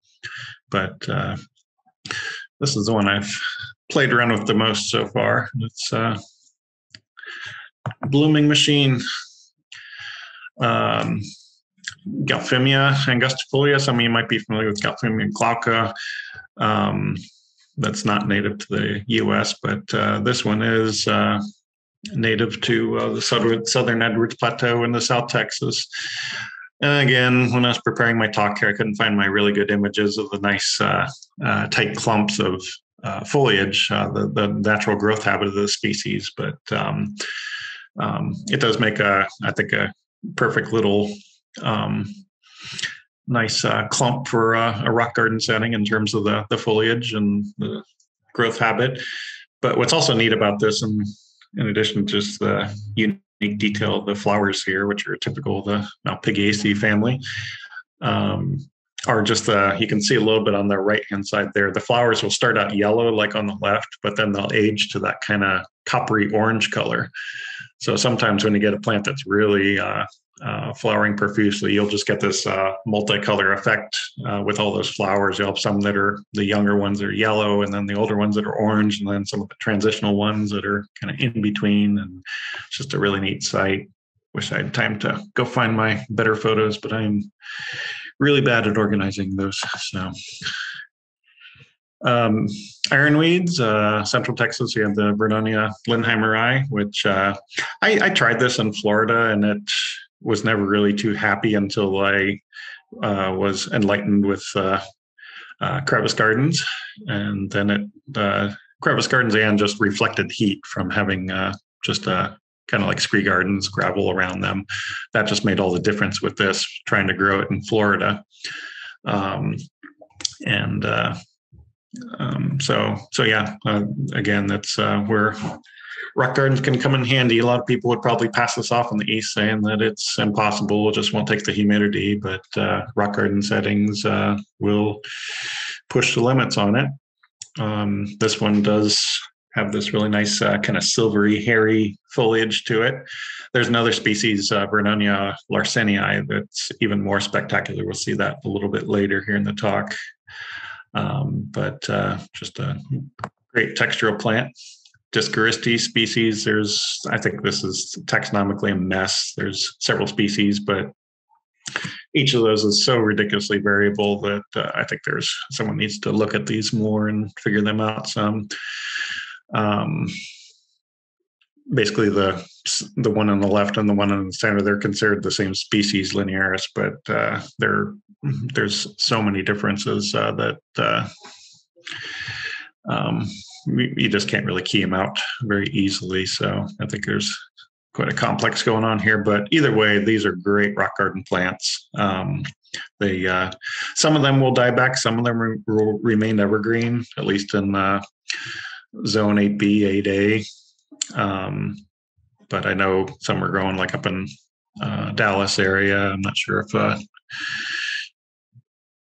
[SPEAKER 2] But this is the one I've played around with the most so far. It's a blooming machine. Galphemia angustifolia. Some of you might be familiar with Galphemia glauca. That's not native to the U.S., but this one is native to the southern Edwards Plateau in the South Texas. And again, when I was preparing my talk here, I couldn't find my really good images of the nice tight clumps of foliage, the natural growth habit of the species. But it does make I think a perfect little nice clump for a rock garden setting in terms of the foliage and the growth habit. But what's also neat about this, and in addition to just the unique detail of the flowers here, which are typical of the Malpighiaceae family, are just you can see a little bit on the right-hand side there. The flowers will start out yellow like on the left, but then they'll age to that kind of coppery orange color. So sometimes when you get a plant that's really flowering profusely, you'll just get this multicolor effect with all those flowers. You'll have some that are, the younger ones are yellow, and then the older ones that are orange, and then some of the transitional ones that are kind of in between. And it's just a really neat sight. Wish I had time to go find my better photos, but I'm really bad at organizing those. So ironweeds, Central Texas, we have the Vernonia Lindheimeri, which I tried this in Florida, and it was never really too happy until I was enlightened with Crevice Gardens. And then Crevice Gardens and just reflected heat from having just kind of like scree gardens, gravel around them. That just made all the difference with this, trying to grow it in Florida. So yeah, again, that's where rock gardens can come in handy. A lot of people would probably pass this off in the East, saying that it's impossible, it just won't take the humidity, but rock garden settings will push the limits on it. This one does have this really nice kind of silvery, hairy foliage to it. There's another species, Bernoulli Arsenii, that's even more spectacular. We'll see that a little bit later here in the talk. But just a great textural plant. Discaristi species. I think this is taxonomically a mess. There's several species, but each of those is so ridiculously variable that I think someone needs to look at these more and figure them out some. Basically, the one on the left and the one in the center, they're considered the same species, Linearis, but there's so many differences that you just can't really key them out very easily. So I think there's quite a complex going on here. But either way, these are great rock garden plants. Some of them will die back. Some of them will remain evergreen, at least in zone 8B, 8A. But I know some are growing like up in Dallas area. I'm not sure if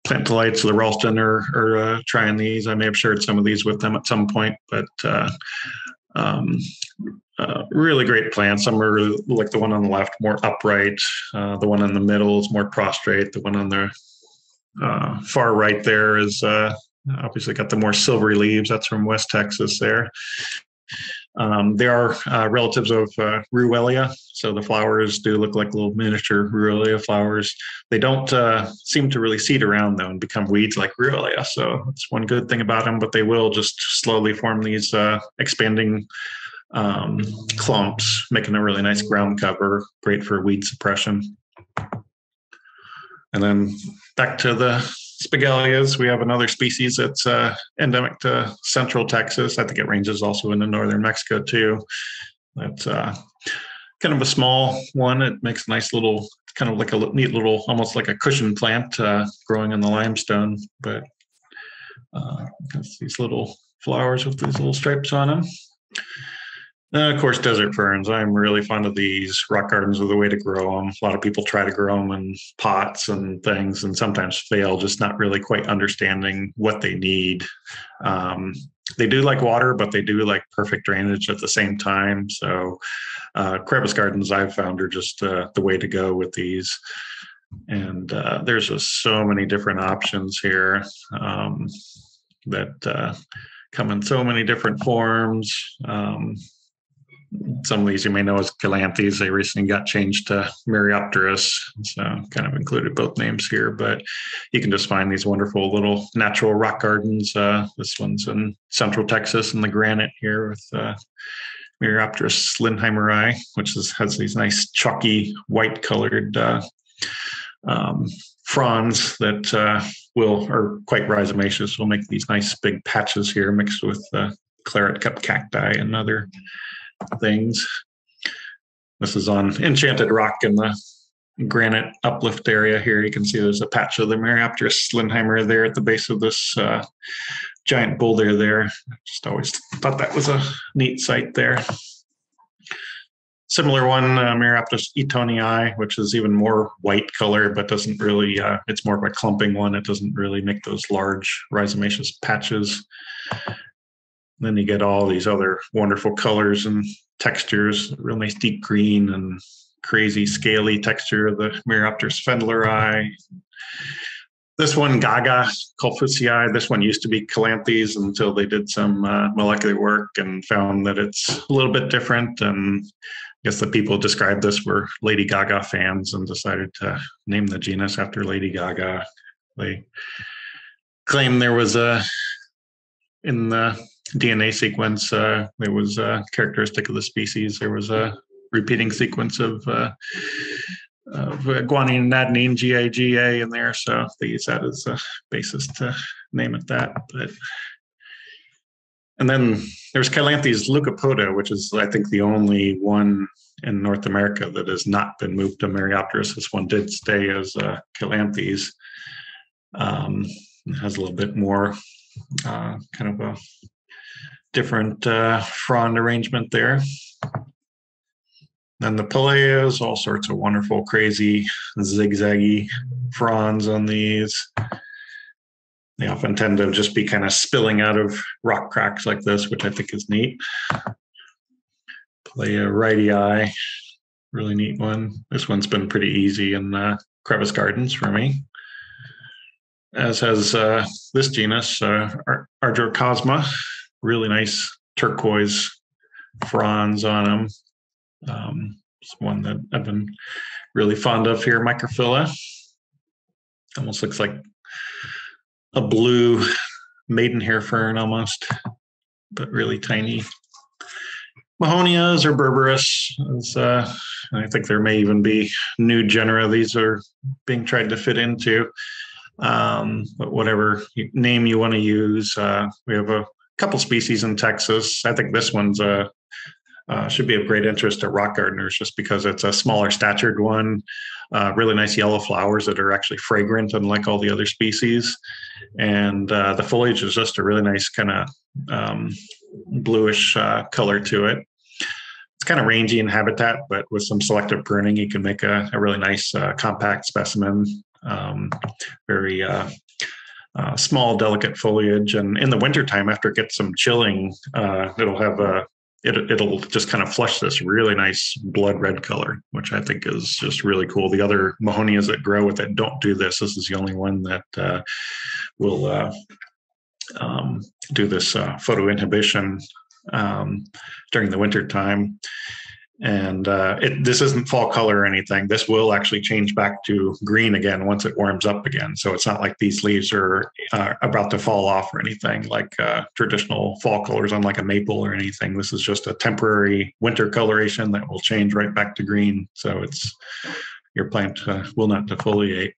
[SPEAKER 2] Plant Delights or the Ralston are trying these. I may have shared some of these with them at some point, but really great plants. Some are like the one on the left, more upright. The one in the middle is more prostrate. The one on the far right there is obviously got the more silvery leaves. That's from West Texas there. They are relatives of Ruellia, so the flowers do look like little miniature Ruellia flowers. They don't seem to really seed around, though, and become weeds like Ruellia, so that's one good thing about them, but they will just slowly form these expanding clumps, making a really nice ground cover, great for weed suppression. And then back to the Spigelias, we have another species that's endemic to central Texas. I think it ranges also into northern Mexico too. That's kind of a small one. It makes a nice little, kind of like a neat little, almost like a cushion plant growing in the limestone. But these little flowers with these little stripes on them. Of course, desert ferns. I'm really fond of these. Rock gardens are the way to grow them. A lot of people try to grow them in pots and things and sometimes fail, just not really quite understanding what they need. They do like water, but they do like perfect drainage at the same time. So crevice gardens I've found are just the way to go with these. And there's just so many different options here that come in so many different forms. Some of these you may know as Calanthes. They recently got changed to Myriopteris, so kind of included both names here. But you can just find these wonderful little natural rock gardens. This one's in Central Texas in the Granite here with Myriopteris lindheimeri, which has these nice chalky white-colored fronds that are quite rhizomaceous. Will make these nice big patches here mixed with claret cup cacti and other things. This is on Enchanted Rock in the Granite uplift area here. You can see there's a patch of the Myriopteris lindheimeri there at the base of this giant boulder there. Just always thought that was a neat site there. Similar one, Myriopteris etonii, which is even more white color, but doesn't really, it's more of a clumping one. It doesn't really make those large rhizomaceous patches. Then you get all these other wonderful colors and textures, real nice deep green and crazy scaly texture of the Myriopteris fendleri. This one, Gaga, called Fussy Eye. This one used to be Calanthes until they did some molecular work and found that it's a little bit different. And I guess the people who described this were Lady Gaga fans and decided to name the genus after Lady Gaga. They claim there was in the DNA sequence, there was a characteristic of the species. There was a repeating sequence of guanine and adenine, GA in there. So they use that as a basis to name it that. And then there's Calanthes leucopoda, which is, I think, the only one in North America that has not been moved to Myriopteris. This one did stay as Calanthes. It has a little bit more kind of a different frond arrangement there. Then the Peleas, all sorts of wonderful, crazy, zigzaggy fronds on these. They often tend to just be kind of spilling out of rock cracks like this, which I think is neat. Pelea rightii, really neat one. This one's been pretty easy in crevice gardens for me. As has this genus, Ardrocosma, really nice turquoise fronds on them. It's one that I've been really fond of here, Microphylla. Almost looks like a blue maidenhair fern almost, but really tiny. Mahonias or berberis. I think there may even be new genera these are being tried to fit into. But whatever name you want to use, we have a couple species in Texas. I think this one's should be of great interest to rock gardeners just because it's a smaller statured one, really nice yellow flowers that are actually fragrant, unlike all the other species. And the foliage is just a really nice kind of bluish color to it. It's kind of rangy in habitat, but with some selective pruning, you can make a really nice compact specimen. Very small, delicate foliage. And in the wintertime, after it gets some chilling, it'll have it'll just kind of flush this really nice blood red color, which I think is just really cool. The other Mahonias that grow with it don't do this. This is the only one that will do this photo inhibition during the winter time. And this isn't fall color or anything. This will actually change back to green again once it warms up again. So it's not like these leaves are about to fall off or anything like traditional fall colors on like a maple or anything. This is just a temporary winter coloration that will change right back to green. So your plant will not defoliate.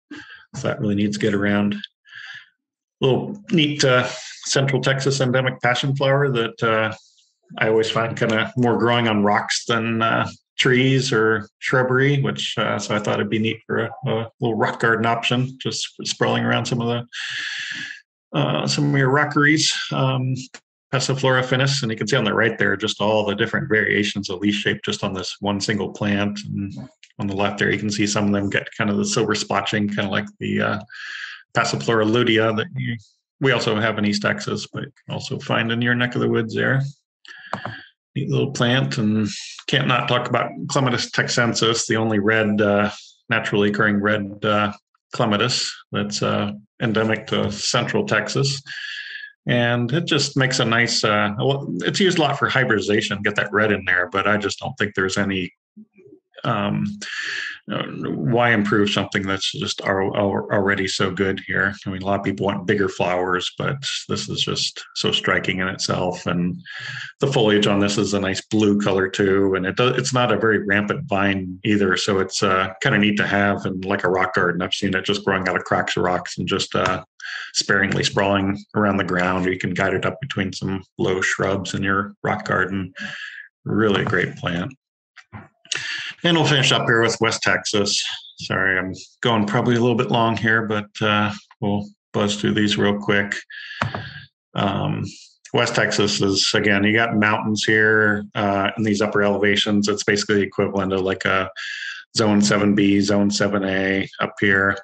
[SPEAKER 2] So that really needs to get around. Little neat Central Texas endemic passion flower that I always find kind of more growing on rocks than trees or shrubbery, which so I thought it'd be neat for a little rock garden option, just sprawling around some of your rockeries. Passiflora finis, and you can see on the right there just all the different variations of leaf shape just on this one single plant. And on the left there, you can see some of them get kind of the silver splotching, kind of like the Passiflora lutea that we also have in East Texas, but you can also find in your neck of the woods there. Neat little plant, and can't not talk about Clematis texensis, the only red, naturally occurring red clematis that's endemic to Central Texas. And it just makes a nice, it's used a lot for hybridization, get that red in there, but I just don't think there's any, why improve something that's just already so good here? I mean, a lot of people want bigger flowers, but this is just so striking in itself. And the foliage on this is a nice blue color too. And it's not a very rampant vine either. So it's kind of neat to have in like a rock garden. I've seen it just growing out of cracks of rocks and just sparingly sprawling around the ground, or you can guide it up between some low shrubs in your rock garden. Really a great plant. And we'll finish up here with West Texas. Sorry, I'm going probably a little bit long here, but we'll buzz through these real quick. West Texas is, again, you got mountains here in these upper elevations. It's basically the equivalent of like a Zone 7B, Zone 7A up here.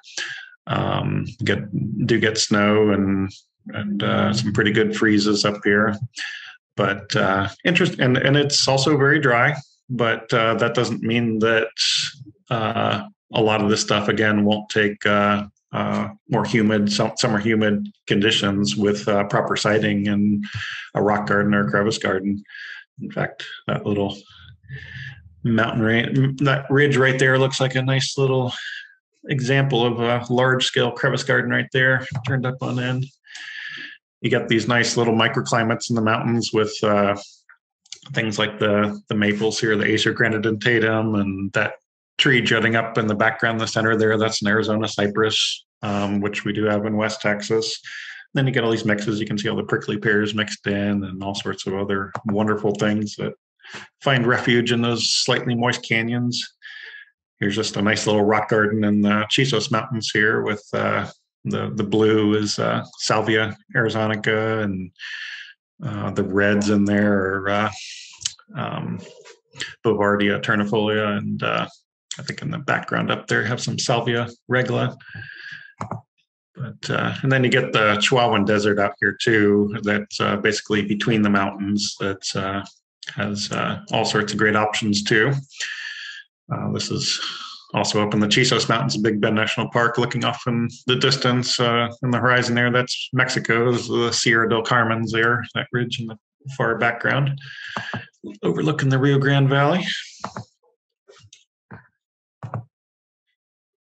[SPEAKER 2] Get snow and some pretty good freezes up here. But and it's also very dry. But that doesn't mean that a lot of this stuff, again, won't take more humid, summer humid conditions with proper siting in a rock garden or a crevice garden. In fact, that little mountain range, that ridge right there looks like a nice little example of a large-scale crevice garden right there, turned up on end. You got these nice little microclimates in the mountains with things like the maples here, the Acer granidentatum, and that tree jutting up in the background in the center there, that's an Arizona cypress, which we do have in West Texas. Then you get all these mixes. You can see all the prickly pears mixed in and all sorts of other wonderful things that find refuge in those slightly moist canyons. Here's just a nice little rock garden in the Chisos Mountains here with the blue is Salvia Arizonica, and the reds in there are Bouvardia ternifolia, and I think in the background up there have some Salvia Regular. But and then you get the Chihuahuan Desert out here too. That's basically between the mountains. That has all sorts of great options too. This is also up in the Chisos Mountains, Big Bend National Park, looking off in the distance in the horizon there. That's Mexico's the Sierra del Carmen's there, that ridge in the far background. overlooking the Rio Grande Valley.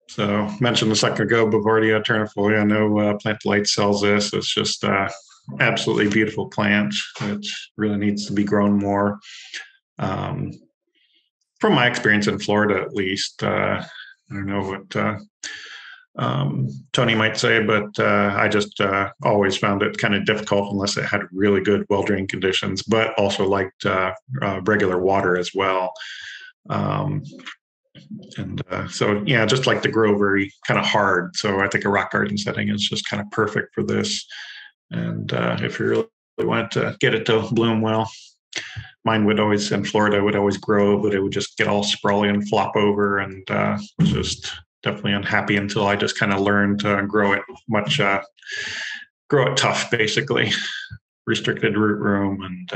[SPEAKER 2] So mentioned a second ago, Bavardia ternifolia. I know Plant Delight sells this. It's just absolutely beautiful plant. It really needs to be grown more. From my experience in Florida, at least, I don't know what Tony might say, but I just always found it kind of difficult unless it had really good, well-drained conditions, but also liked regular water as well. So, yeah, just like to grow very kind of hard. So I think a rock garden setting is just kind of perfect for this. And if you really wanted to get it to bloom well, mine would always, in Florida, would always grow, but it would just get all sprawly and flop over, and just definitely unhappy until I just kind of learned to grow it tough, basically. Restricted root room and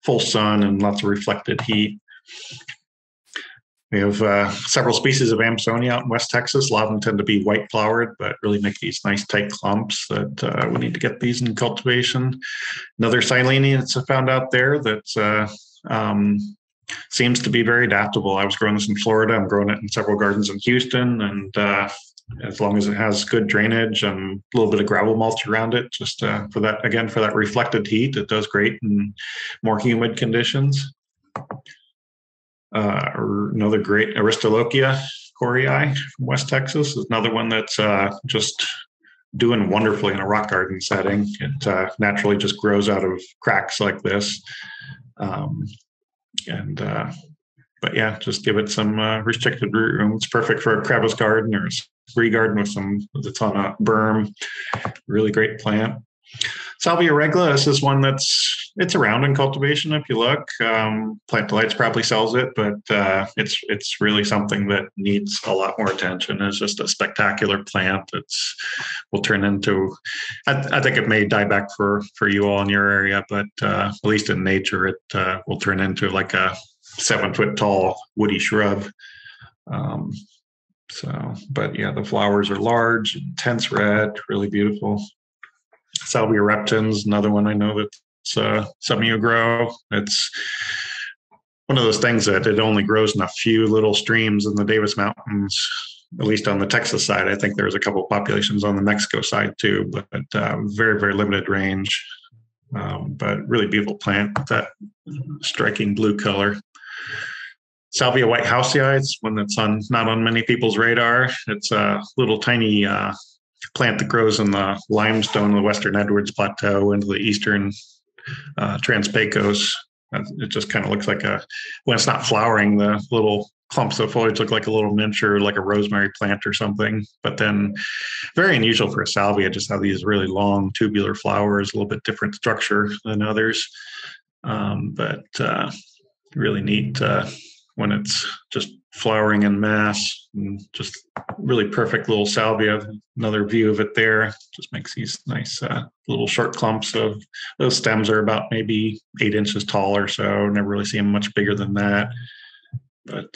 [SPEAKER 2] full sun and lots of reflected heat. We have several species of Amsonia out in West Texas. A lot of them tend to be white flowered, but really make these nice tight clumps that we need to get these in cultivation. Another Silene that's found out there that seems to be very adaptable. I was growing this in Florida. I'm growing it in several gardens in Houston. And as long as it has good drainage and a little bit of gravel mulch around it, just for that reflected heat, it does great in more humid conditions. Another great Aristolochia corii from West Texas is another one that's just doing wonderfully in a rock garden setting. It naturally just grows out of cracks like this. But yeah, just give it some restricted root room. It's perfect for a crevice garden or a spree garden that's on a berm. Really great plant. Salvia Regular, this is one it's around in cultivation if you look. Plant Delights probably sells it, but it's really something that needs a lot more attention. It's just a spectacular plant. Will turn into, I think it may die back for you all in your area, but at least in nature, it will turn into like a 7-foot tall woody shrub. But yeah, the flowers are large, intense red, really beautiful. Salvia Repton's another one I know that some of you grow. It's one of those things that it only grows in a few little streams in the Davis Mountains, at least on the Texas side. I think there's a couple of populations on the Mexico side too, but very, very limited range. But really beautiful plant, that striking blue color. Salvia whitehousei, it's one that's not on many people's radar. It's a little tiny plant that grows in the limestone of the Western Edwards Plateau into the eastern Trans-Pecos. It just kind of looks like when it's not flowering, the little clumps of foliage look like a little miniature, like a rosemary plant or something. But then very unusual for a salvia, just have these really long tubular flowers, a little bit different structure than others. But really neat when it's just flowering in mass, and just really perfect little salvia. Another view of it there, just makes these nice little short clumps of those stems are about maybe 8 inches tall or so. Never really see them much bigger than that. But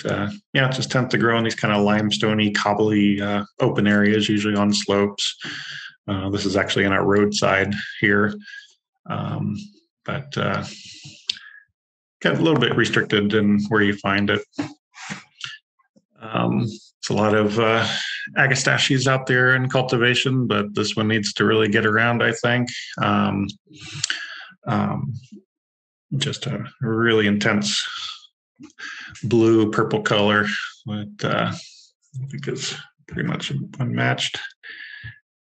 [SPEAKER 2] yeah, it just tends to grow in these kind of limestoney, cobbly open areas, usually on slopes. This is actually in our roadside here. But kind of a little bit restricted in where you find it. It's a lot of agastaches out there in cultivation, but this one needs to really get around, I think. Just a really intense blue purple color that I think is pretty much unmatched.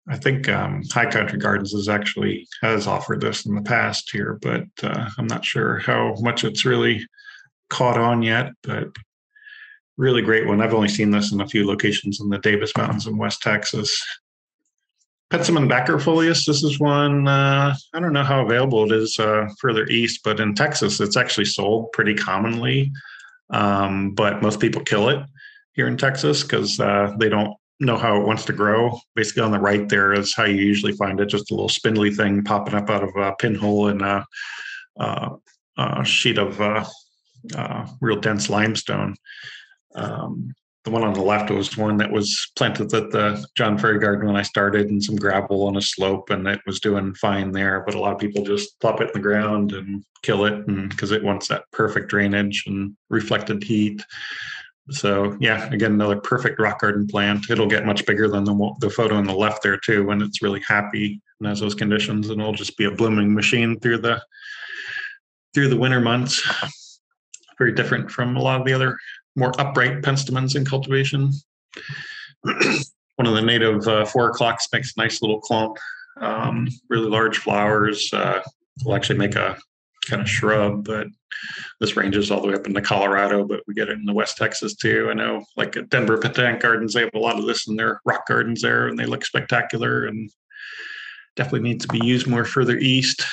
[SPEAKER 2] I think High Country Gardens has offered this in the past here, but I'm not sure how much it's really caught on yet, but really great one. I've only seen this in a few locations in the Davis Mountains in West Texas. Pentstemon backerfolius, this is one, I don't know how available it is further east, but in Texas, it's actually sold pretty commonly, but most people kill it here in Texas because they don't know how it wants to grow. Basically on the right there is how you usually find it, just a little spindly thing popping up out of a pinhole in a sheet of real dense limestone. the one on the left was one that was planted at the John Ferry Garden when I started, and some gravel on a slope, and it was doing fine there. But a lot of people just plop it in the ground and kill it, and because it wants that perfect drainage and reflected heat. So yeah, again, another perfect rock garden plant. It'll get much bigger than the photo on the left there too when it's really happy and has those conditions, and it'll just be a blooming machine through the winter months. Very different from a lot of the other more upright penstemons in cultivation. One of the native 4 o'clocks makes a nice little clump, really large flowers. Will actually make a kind of shrub, but this ranges all the way up into Colorado, but we get it in the West Texas too. I know like at Denver Botanic Gardens, they have a lot of this in their rock gardens there, and they look spectacular and definitely needs to be used more further east.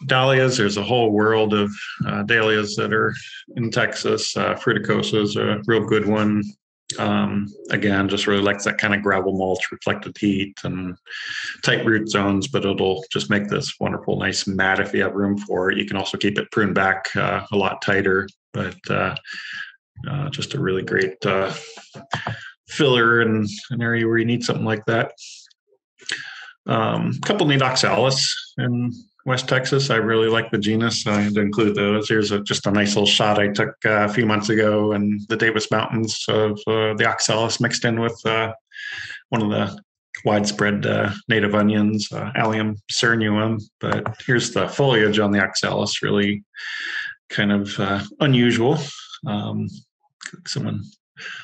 [SPEAKER 2] Dahlias, there's a whole world of dahlias that are in Texas. Fruticosa is a real good one. Again, just really likes that kind of gravel mulch, reflected heat, and tight root zones, but it'll just make this wonderful, nice mat if you have room for it. You can also keep it pruned back a lot tighter, but just a really great filler in an area where you need something like that. A couple need oxalis in West Texas. I really like the genus. I had to include those. Here's just a nice little shot I took a few months ago in the Davis Mountains of the oxalis mixed in with one of the widespread native onions, Allium cernuum. But here's the foliage on the oxalis, really kind of unusual. Someone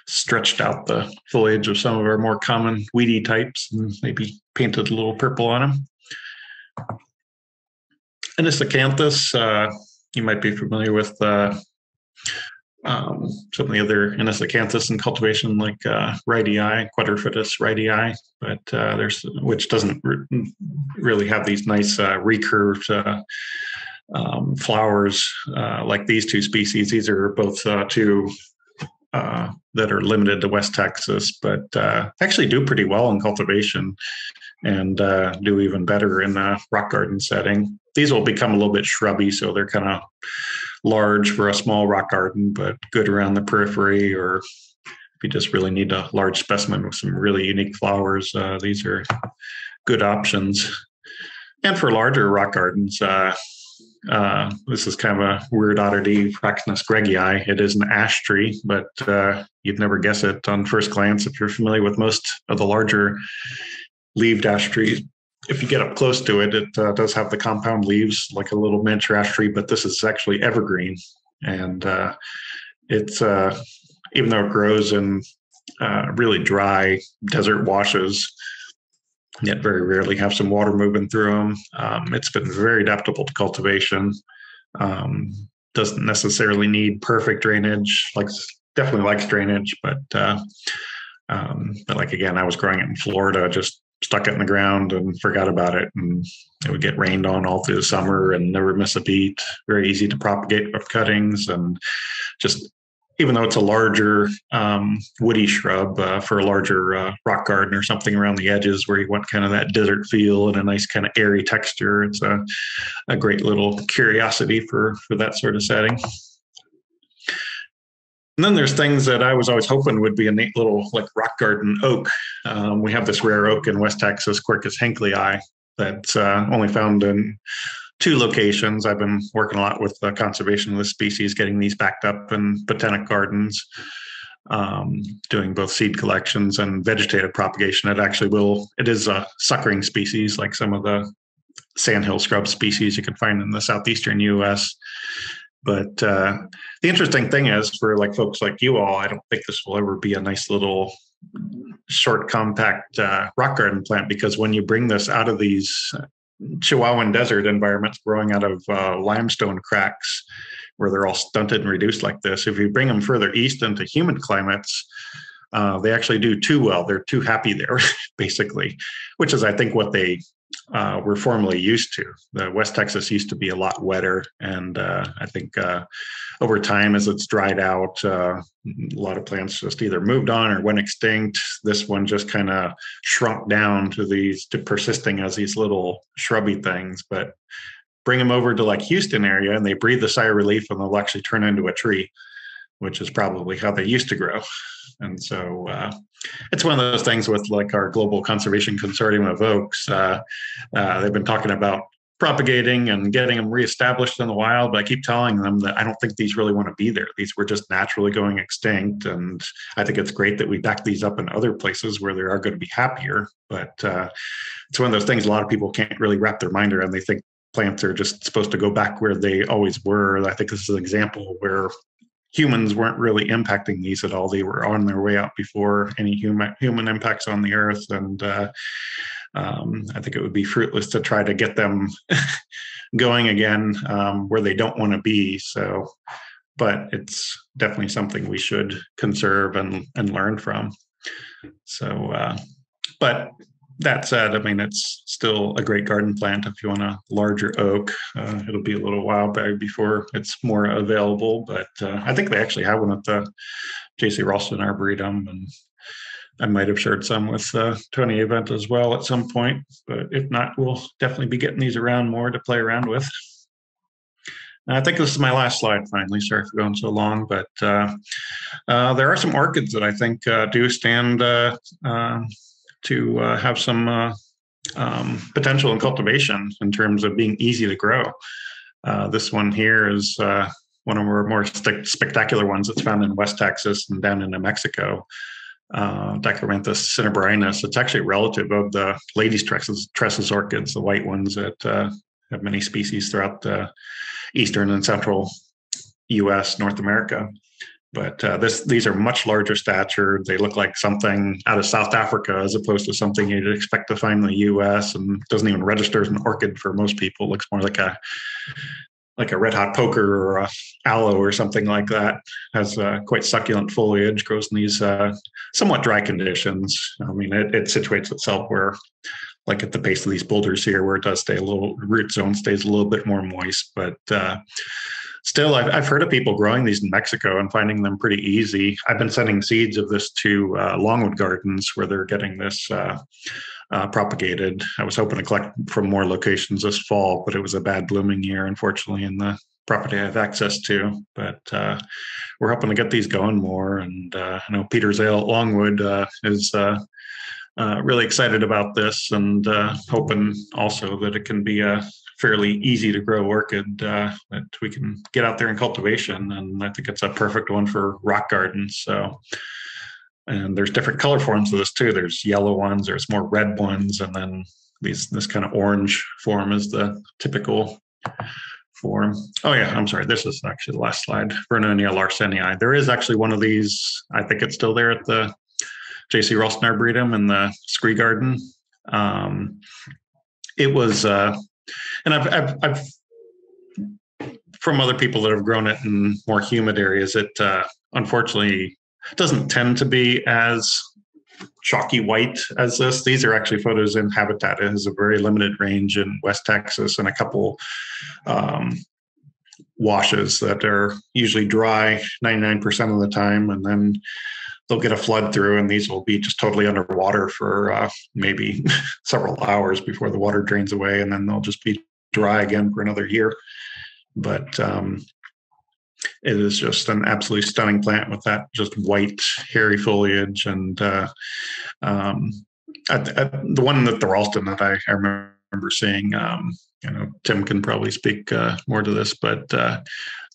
[SPEAKER 2] stretched out the foliage of some of our more common weedy types and maybe painted a little purple on them. Anisacanthus, you might be familiar with some of the other Anisacanthus in cultivation, like Rydii, Quadrifidus Rydii, but which doesn't really have these nice recurved flowers like these two species. These are both two that are limited to West Texas, but actually do pretty well in cultivation and do even better in a rock garden setting. These will become a little bit shrubby, so they're kind of large for a small rock garden, but good around the periphery, or if you just really need a large specimen with some really unique flowers, these are good options. And for larger rock gardens, this is kind of a weird oddity, Fraxinus gregii. It is an ash tree, but you'd never guess it on first glance if you're familiar with most of the larger leaved ash trees. If you get up close to it, it does have the compound leaves like a little miniature ash tree, but this is actually evergreen. And it's, even though it grows in really dry desert washes, yet very rarely have some water moving through them. It's been very adaptable to cultivation. Doesn't necessarily need perfect drainage, definitely likes drainage, but like, again, I was growing it in Florida, just stuck it in the ground and forgot about it. And it would get rained on all through the summer and never miss a beat. Very easy to propagate with cuttings, and just, even though it's a larger woody shrub for a larger rock garden or something around the edges where you want kind of that desert feel and a nice kind of airy texture, it's a great little curiosity for that sort of setting. And then there's things that I was always hoping would be a neat little like rock garden oak. We have this rare oak in West Texas, Quercus hanklei, that's only found in 2 locations. I've been working a lot with the conservation of this species, getting these backed up in botanic gardens, doing both seed collections and vegetative propagation. It is a suckering species like some of the sandhill scrub species you can find in the southeastern U.S. But the interesting thing is, for like folks like you all, I don't think this will ever be a nice little short, compact rock garden plant, because when you bring this out of these Chihuahuan desert environments growing out of limestone cracks where they're all stunted and reduced like this, if you bring them further east into humid climates, they actually do too well. They're too happy there, basically, which is, I think, what they were formerly used to. The West Texas used to be a lot wetter, and I think over time, as it's dried out, a lot of plants just either moved on or went extinct. This one just kind of shrunk down to persisting as these little shrubby things. But bring them over to like Houston area, and they breathe the sigh of relief, and they'll actually turn into a tree. which is probably how they used to grow. And so it's one of those things with like our Global Conservation Consortium of oaks. They've been talking about propagating and getting them reestablished in the wild, but I keep telling them that I don't think these really want to be there. These were just naturally going extinct, and I think it's great that we back these up in other places where they are going to be happier. But it's one of those things a lot of people can't really wrap their mind around. They think plants are just supposed to go back where they always were. I think this is an example where humans weren't really impacting these at all. They were on their way out before any human impacts on the earth, and I think it would be fruitless to try to get them going again where they don't want to be. So, but it's definitely something we should conserve and learn from. So, but that said, I mean, it's still a great garden plant if you want a larger oak. It'll be a little while back before it's more available, but I think they actually have one at the J.C. Ralston Arboretum, and I might have shared some with Tony event as well at some point, but if not, we'll definitely be getting these around more to play around with. And I think this is my last slide finally. Sorry for going so long, but there are some orchids that I think do stand to have some potential in cultivation in terms of being easy to grow. This one here is one of our more spectacular ones that's found in West Texas and down in New Mexico. Dichloranthus cinnabarinus. It's actually a relative of the ladies' tresses orchids, the white ones that have many species throughout the eastern and central U.S., North America. But these are much larger stature. They look like something out of South Africa as opposed to something you'd expect to find in the U.S. and doesn't even register as an orchid for most people. It looks more like a red hot poker or a aloe or something like that. Has quite succulent foliage, grows in these somewhat dry conditions. I mean, it situates itself where, like at the base of these boulders here, where it does stay root zone stays a little bit more moist. But still, I've heard of people growing these in Mexico and finding them pretty easy. I've been sending seeds of this to Longwood Gardens where they're getting this propagated. I was hoping to collect from more locations this fall, but it was a bad blooming year, unfortunately, in the property I have access to. But we're hoping to get these going more. And I know Peter Zale at Longwood is really excited about this, and hoping also that it can be a fairly easy to grow orchid that we can get out there in cultivation. And I think it's a perfect one for rock gardens. So, and there's different color forms of this too. There's yellow ones, there's more red ones, and then this kind of orange form is the typical form. Oh yeah, I'm sorry. This is actually the last slide. Bernoulli Arsenii. There is actually one of these. I think it's still there at the J.C. Ralston Arboretum in the Scree Garden. It was, and I've from other people that have grown it in more humid areas. It unfortunately doesn't tend to be as chalky white as this. These are actually photos in habitat. It has a very limited range in West Texas and a couple washes that are usually dry 99% of the time, and then they'll get a flood through, and these will be just totally underwater for maybe several hours before the water drains away, and then they'll just be dry again for another year. But it is just an absolutely stunning plant with that just white, hairy foliage. And the one at the Ralston that I remember seeing, Tim can probably speak more to this, but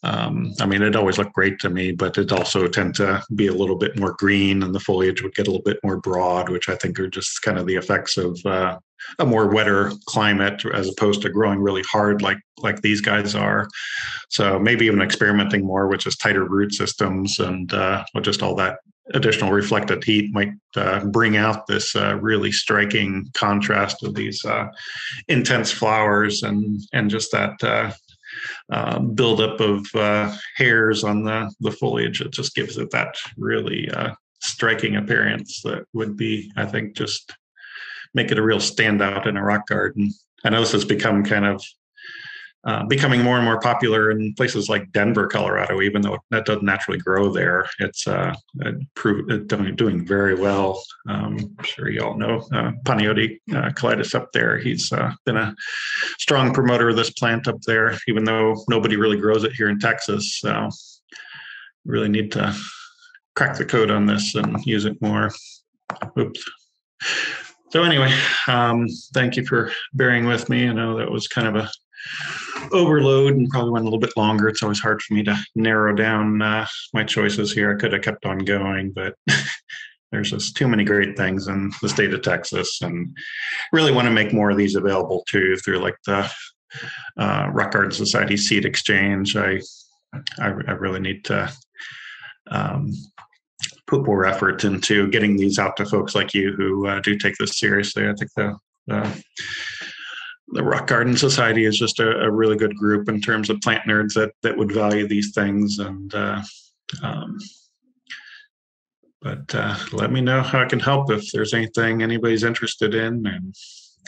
[SPEAKER 2] I mean, it always looked great to me, but it also tend to be a little bit more green, and the foliage would get a little bit more broad, which I think are just kind of the effects of a more wetter climate as opposed to growing really hard like these guys are. So maybe even experimenting more with just tighter root systems and with just all that additional reflected heat might bring out this really striking contrast of these intense flowers and just that buildup of hairs on the foliage. It just gives it that really striking appearance that would be, I think, just make it a real standout in a rock garden. I know this has become kind of becoming more and more popular in places like Denver, Colorado, even though that doesn't naturally grow there. It's doing very well. I'm sure you all know Pontiac Colitis up there. He's been a strong promoter of this plant up there, even though nobody really grows it here in Texas. So really need to crack the code on this and use it more. Oops. So anyway, thank you for bearing with me. I know that was kind of a overload and probably went a little bit longer. It's always hard for me to narrow down my choices here. I could have kept on going, but there's just too many great things in the state of Texas, and really want to make more of these available too through like the Rock Garden Society Seed Exchange. I really need to put more effort into getting these out to folks like you who do take this seriously. I think the Rock Garden Society is just a really good group in terms of plant nerds that would value these things. And but let me know how I can help if there's anything anybody's interested in,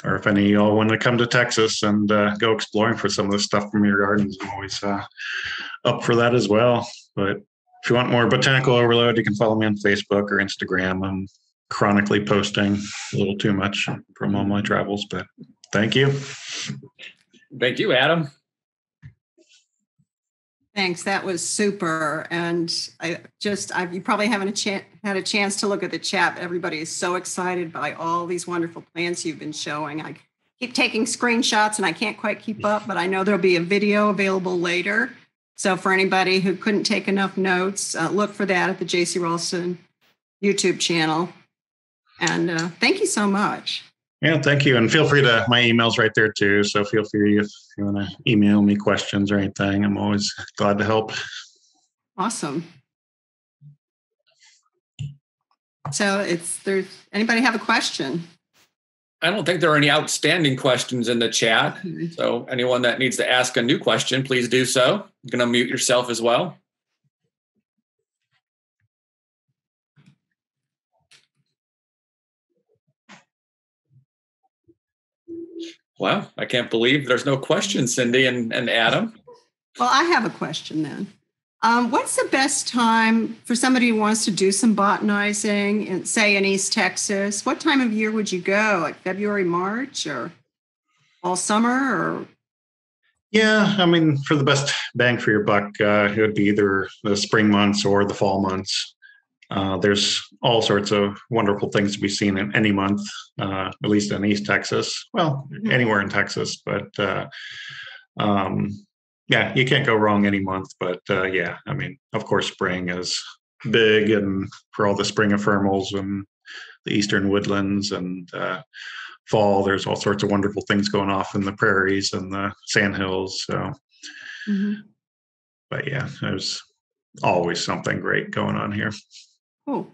[SPEAKER 2] or if any of y'all want to come to Texas and go exploring for some of the stuff from your gardens. I'm always up for that as well. But if you want more botanical overload, you can follow me on Facebook or Instagram. I'm chronically posting a little too much from all my travels, but thank you.
[SPEAKER 3] Thank you, Adam.
[SPEAKER 4] Thanks. That was super. And you probably haven't had a chance to look at the chat. Everybody is so excited by all these wonderful plants you've been showing. I keep taking screenshots and I can't quite keep up, but I know there'll be a video available later. So for anybody who couldn't take enough notes, look for that at the J.C. Ralston YouTube channel. And thank you so much.
[SPEAKER 2] Yeah, thank you. And feel free to, my email's right there too. So feel free if you want to email me questions or anything. I'm always glad to help.
[SPEAKER 4] Awesome. So there's anybody have a question?
[SPEAKER 3] I don't think there are any outstanding questions in the chat. So anyone that needs to ask a new question, please do so. You can unmute yourself as well. Well, I can't believe there's no questions, Cindy and Adam.
[SPEAKER 4] Well, I have a question then. What's the best time for somebody who wants to do some botanizing, say in East Texas? What time of year would you go? Like February, March, or all summer? Or
[SPEAKER 2] yeah, I mean, for the best bang for your buck, it would be either the spring months or the fall months. There's all sorts of wonderful things to be seen in any month, at least in East Texas. Well, anywhere in Texas, but yeah, you can't go wrong any month. But yeah, I mean, of course, spring is big, and for all the spring ephemerals and the eastern woodlands, and fall, there's all sorts of wonderful things going off in the prairies and the sandhills. So, but yeah, there's always something great going on here.
[SPEAKER 4] Cool.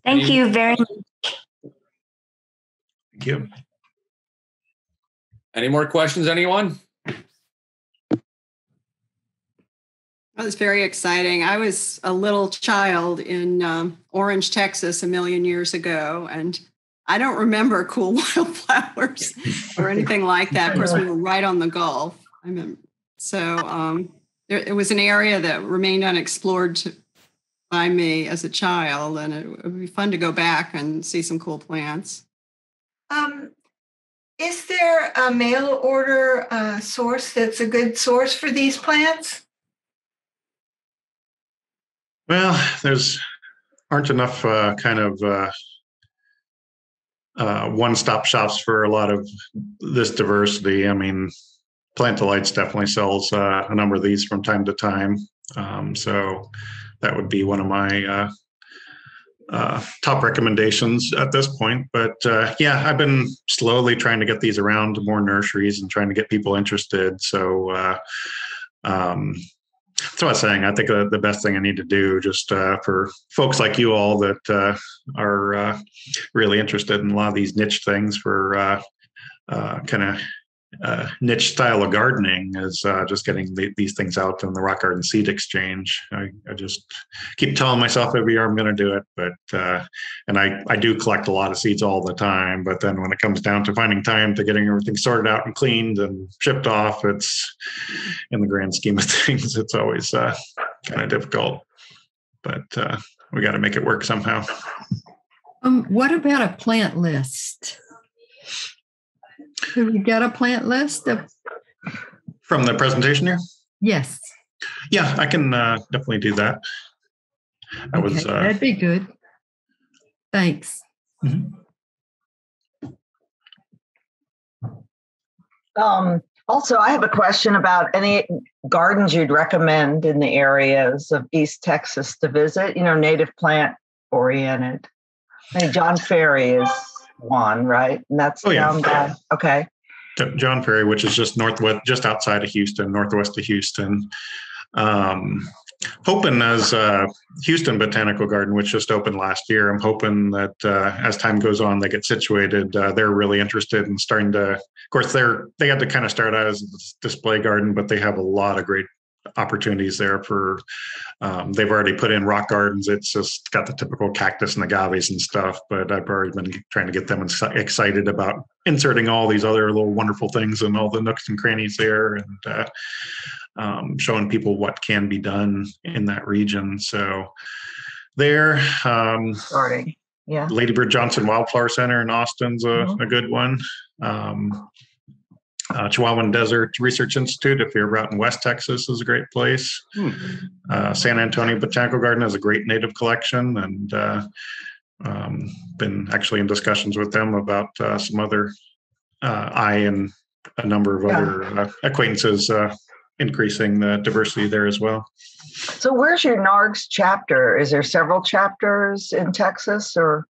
[SPEAKER 5] Thank you very much.
[SPEAKER 2] Thank you.
[SPEAKER 3] Any more questions, anyone?
[SPEAKER 4] That was very exciting. I was a little child in Orange, Texas, a million years ago, and I don't remember cool wildflowers or anything like that. Of course, we were right on the Gulf. I remember. So it was an area that remained unexplored by me as a child, and it would be fun to go back and see some cool plants.
[SPEAKER 6] Is there a mail order source that's a good source for these plants?
[SPEAKER 2] Well, aren't enough kind of one-stop shops for a lot of this diversity. I mean, Plant Delights definitely sells a number of these from time to time. So that would be one of my top recommendations at this point. But yeah, I've been slowly trying to get these around to more nurseries and trying to get people interested. So that's what I was saying. I think the best thing I need to do, just for folks like you all that are really interested in a lot of these niche things for kind of niche style of gardening, is just getting these things out in the Rock Garden Seed Exchange. I just keep telling myself every year I'm going to do it, but and I do collect a lot of seeds all the time. But then when it comes down to finding time to getting everything sorted out and cleaned and shipped off, it's, in the grand scheme of things, it's always kind of difficult. But we got to make it work somehow.
[SPEAKER 7] What about a plant list? Have you got a plant list?
[SPEAKER 2] From the presentation here?
[SPEAKER 7] Yes.
[SPEAKER 2] Yeah, I can definitely do that.
[SPEAKER 7] That'd be good. Thanks.
[SPEAKER 2] Mm-hmm.
[SPEAKER 8] Also, I have a question about any gardens you'd recommend in the areas of East Texas to visit, native plant oriented. I mean, John Ferry is one, right? And that's down by, okay.
[SPEAKER 2] John Ferry, which is just northwest, just outside of Houston, northwest of Houston. Hoping as Houston Botanical Garden, which just opened last year, I'm hoping that as time goes on, they get situated. They're really interested in starting to, of course, they had to kind of start out as a display garden, but they have a lot of great opportunities there for, they've already put in rock gardens. It's just got the typical cactus and agaves and stuff, but I've already been trying to get them excited about inserting all these other little wonderful things and all the nooks and crannies there, and showing people what can be done in that region. So there,
[SPEAKER 8] starting. Yeah.
[SPEAKER 2] Lady Bird Johnson Wildflower Center in Austin's a good one. Chihuahuan Desert Research Institute, if you're ever out in West Texas, is a great place. San Antonio Botanical Garden has a great native collection, and been actually in discussions with them about some other, I and a number of other acquaintances increasing the diversity there as well.
[SPEAKER 8] So where's your NARGS chapter? Is there several chapters in Texas, or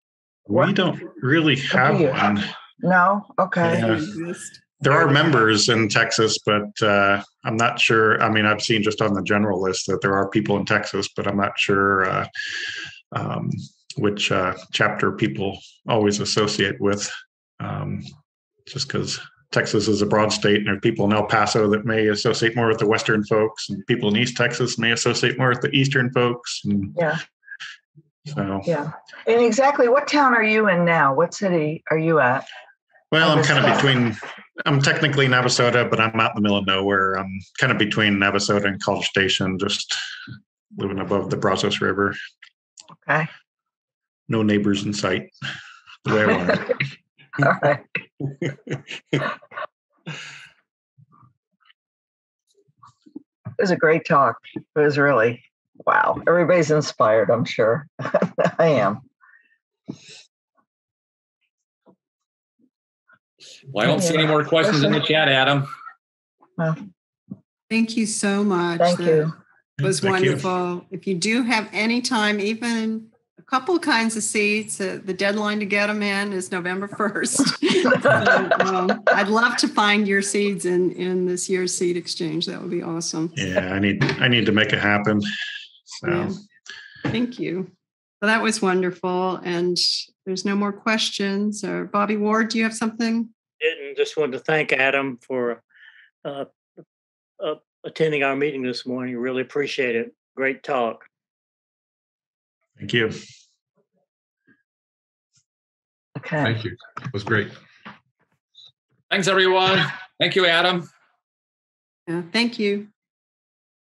[SPEAKER 2] what? We don't really have one.
[SPEAKER 8] No? Okay.
[SPEAKER 2] Yeah. There are members in Texas, but I'm not sure. I mean, I've seen just on the general list that there are people in Texas, but I'm not sure which chapter people always associate with, just because Texas is a broad state, and there are people in El Paso that may associate more with the Western folks, and people in East Texas may associate more with the Eastern folks. And so,
[SPEAKER 8] yeah. And exactly what town are you in now? What city are you at?
[SPEAKER 2] Well, I'm kind of between, I'm technically Navasota, but I'm out in the middle of nowhere. I'm kind of between Navasota and College Station, just living above the Brazos River.
[SPEAKER 8] Okay.
[SPEAKER 2] No neighbors in sight, the way I want it.
[SPEAKER 8] All right. It was a great talk. It was really, wow. Everybody's inspired, I'm sure. I am.
[SPEAKER 3] Well, I don't see any more questions in the chat, Adam.
[SPEAKER 8] Well,
[SPEAKER 4] Thank you so much.
[SPEAKER 8] thank you.
[SPEAKER 4] It was wonderful. If you do have any time, even a couple kinds of seeds, the deadline to get them in is November 1st. So, I'd love to find your seeds in this year's seed exchange. That would be awesome.
[SPEAKER 2] Yeah, I need to make it happen. So.
[SPEAKER 4] Yeah. Thank you. Well, that was wonderful. And there's no more questions. Or Bobby Ward, do you have something?
[SPEAKER 1] I just wanted to thank Adam for attending our meeting this morning. Really appreciate it. Great talk.
[SPEAKER 2] Thank you.
[SPEAKER 8] Okay.
[SPEAKER 9] Thank you. It was great.
[SPEAKER 3] Thanks, everyone. Thank you, Adam.
[SPEAKER 4] Yeah, thank you.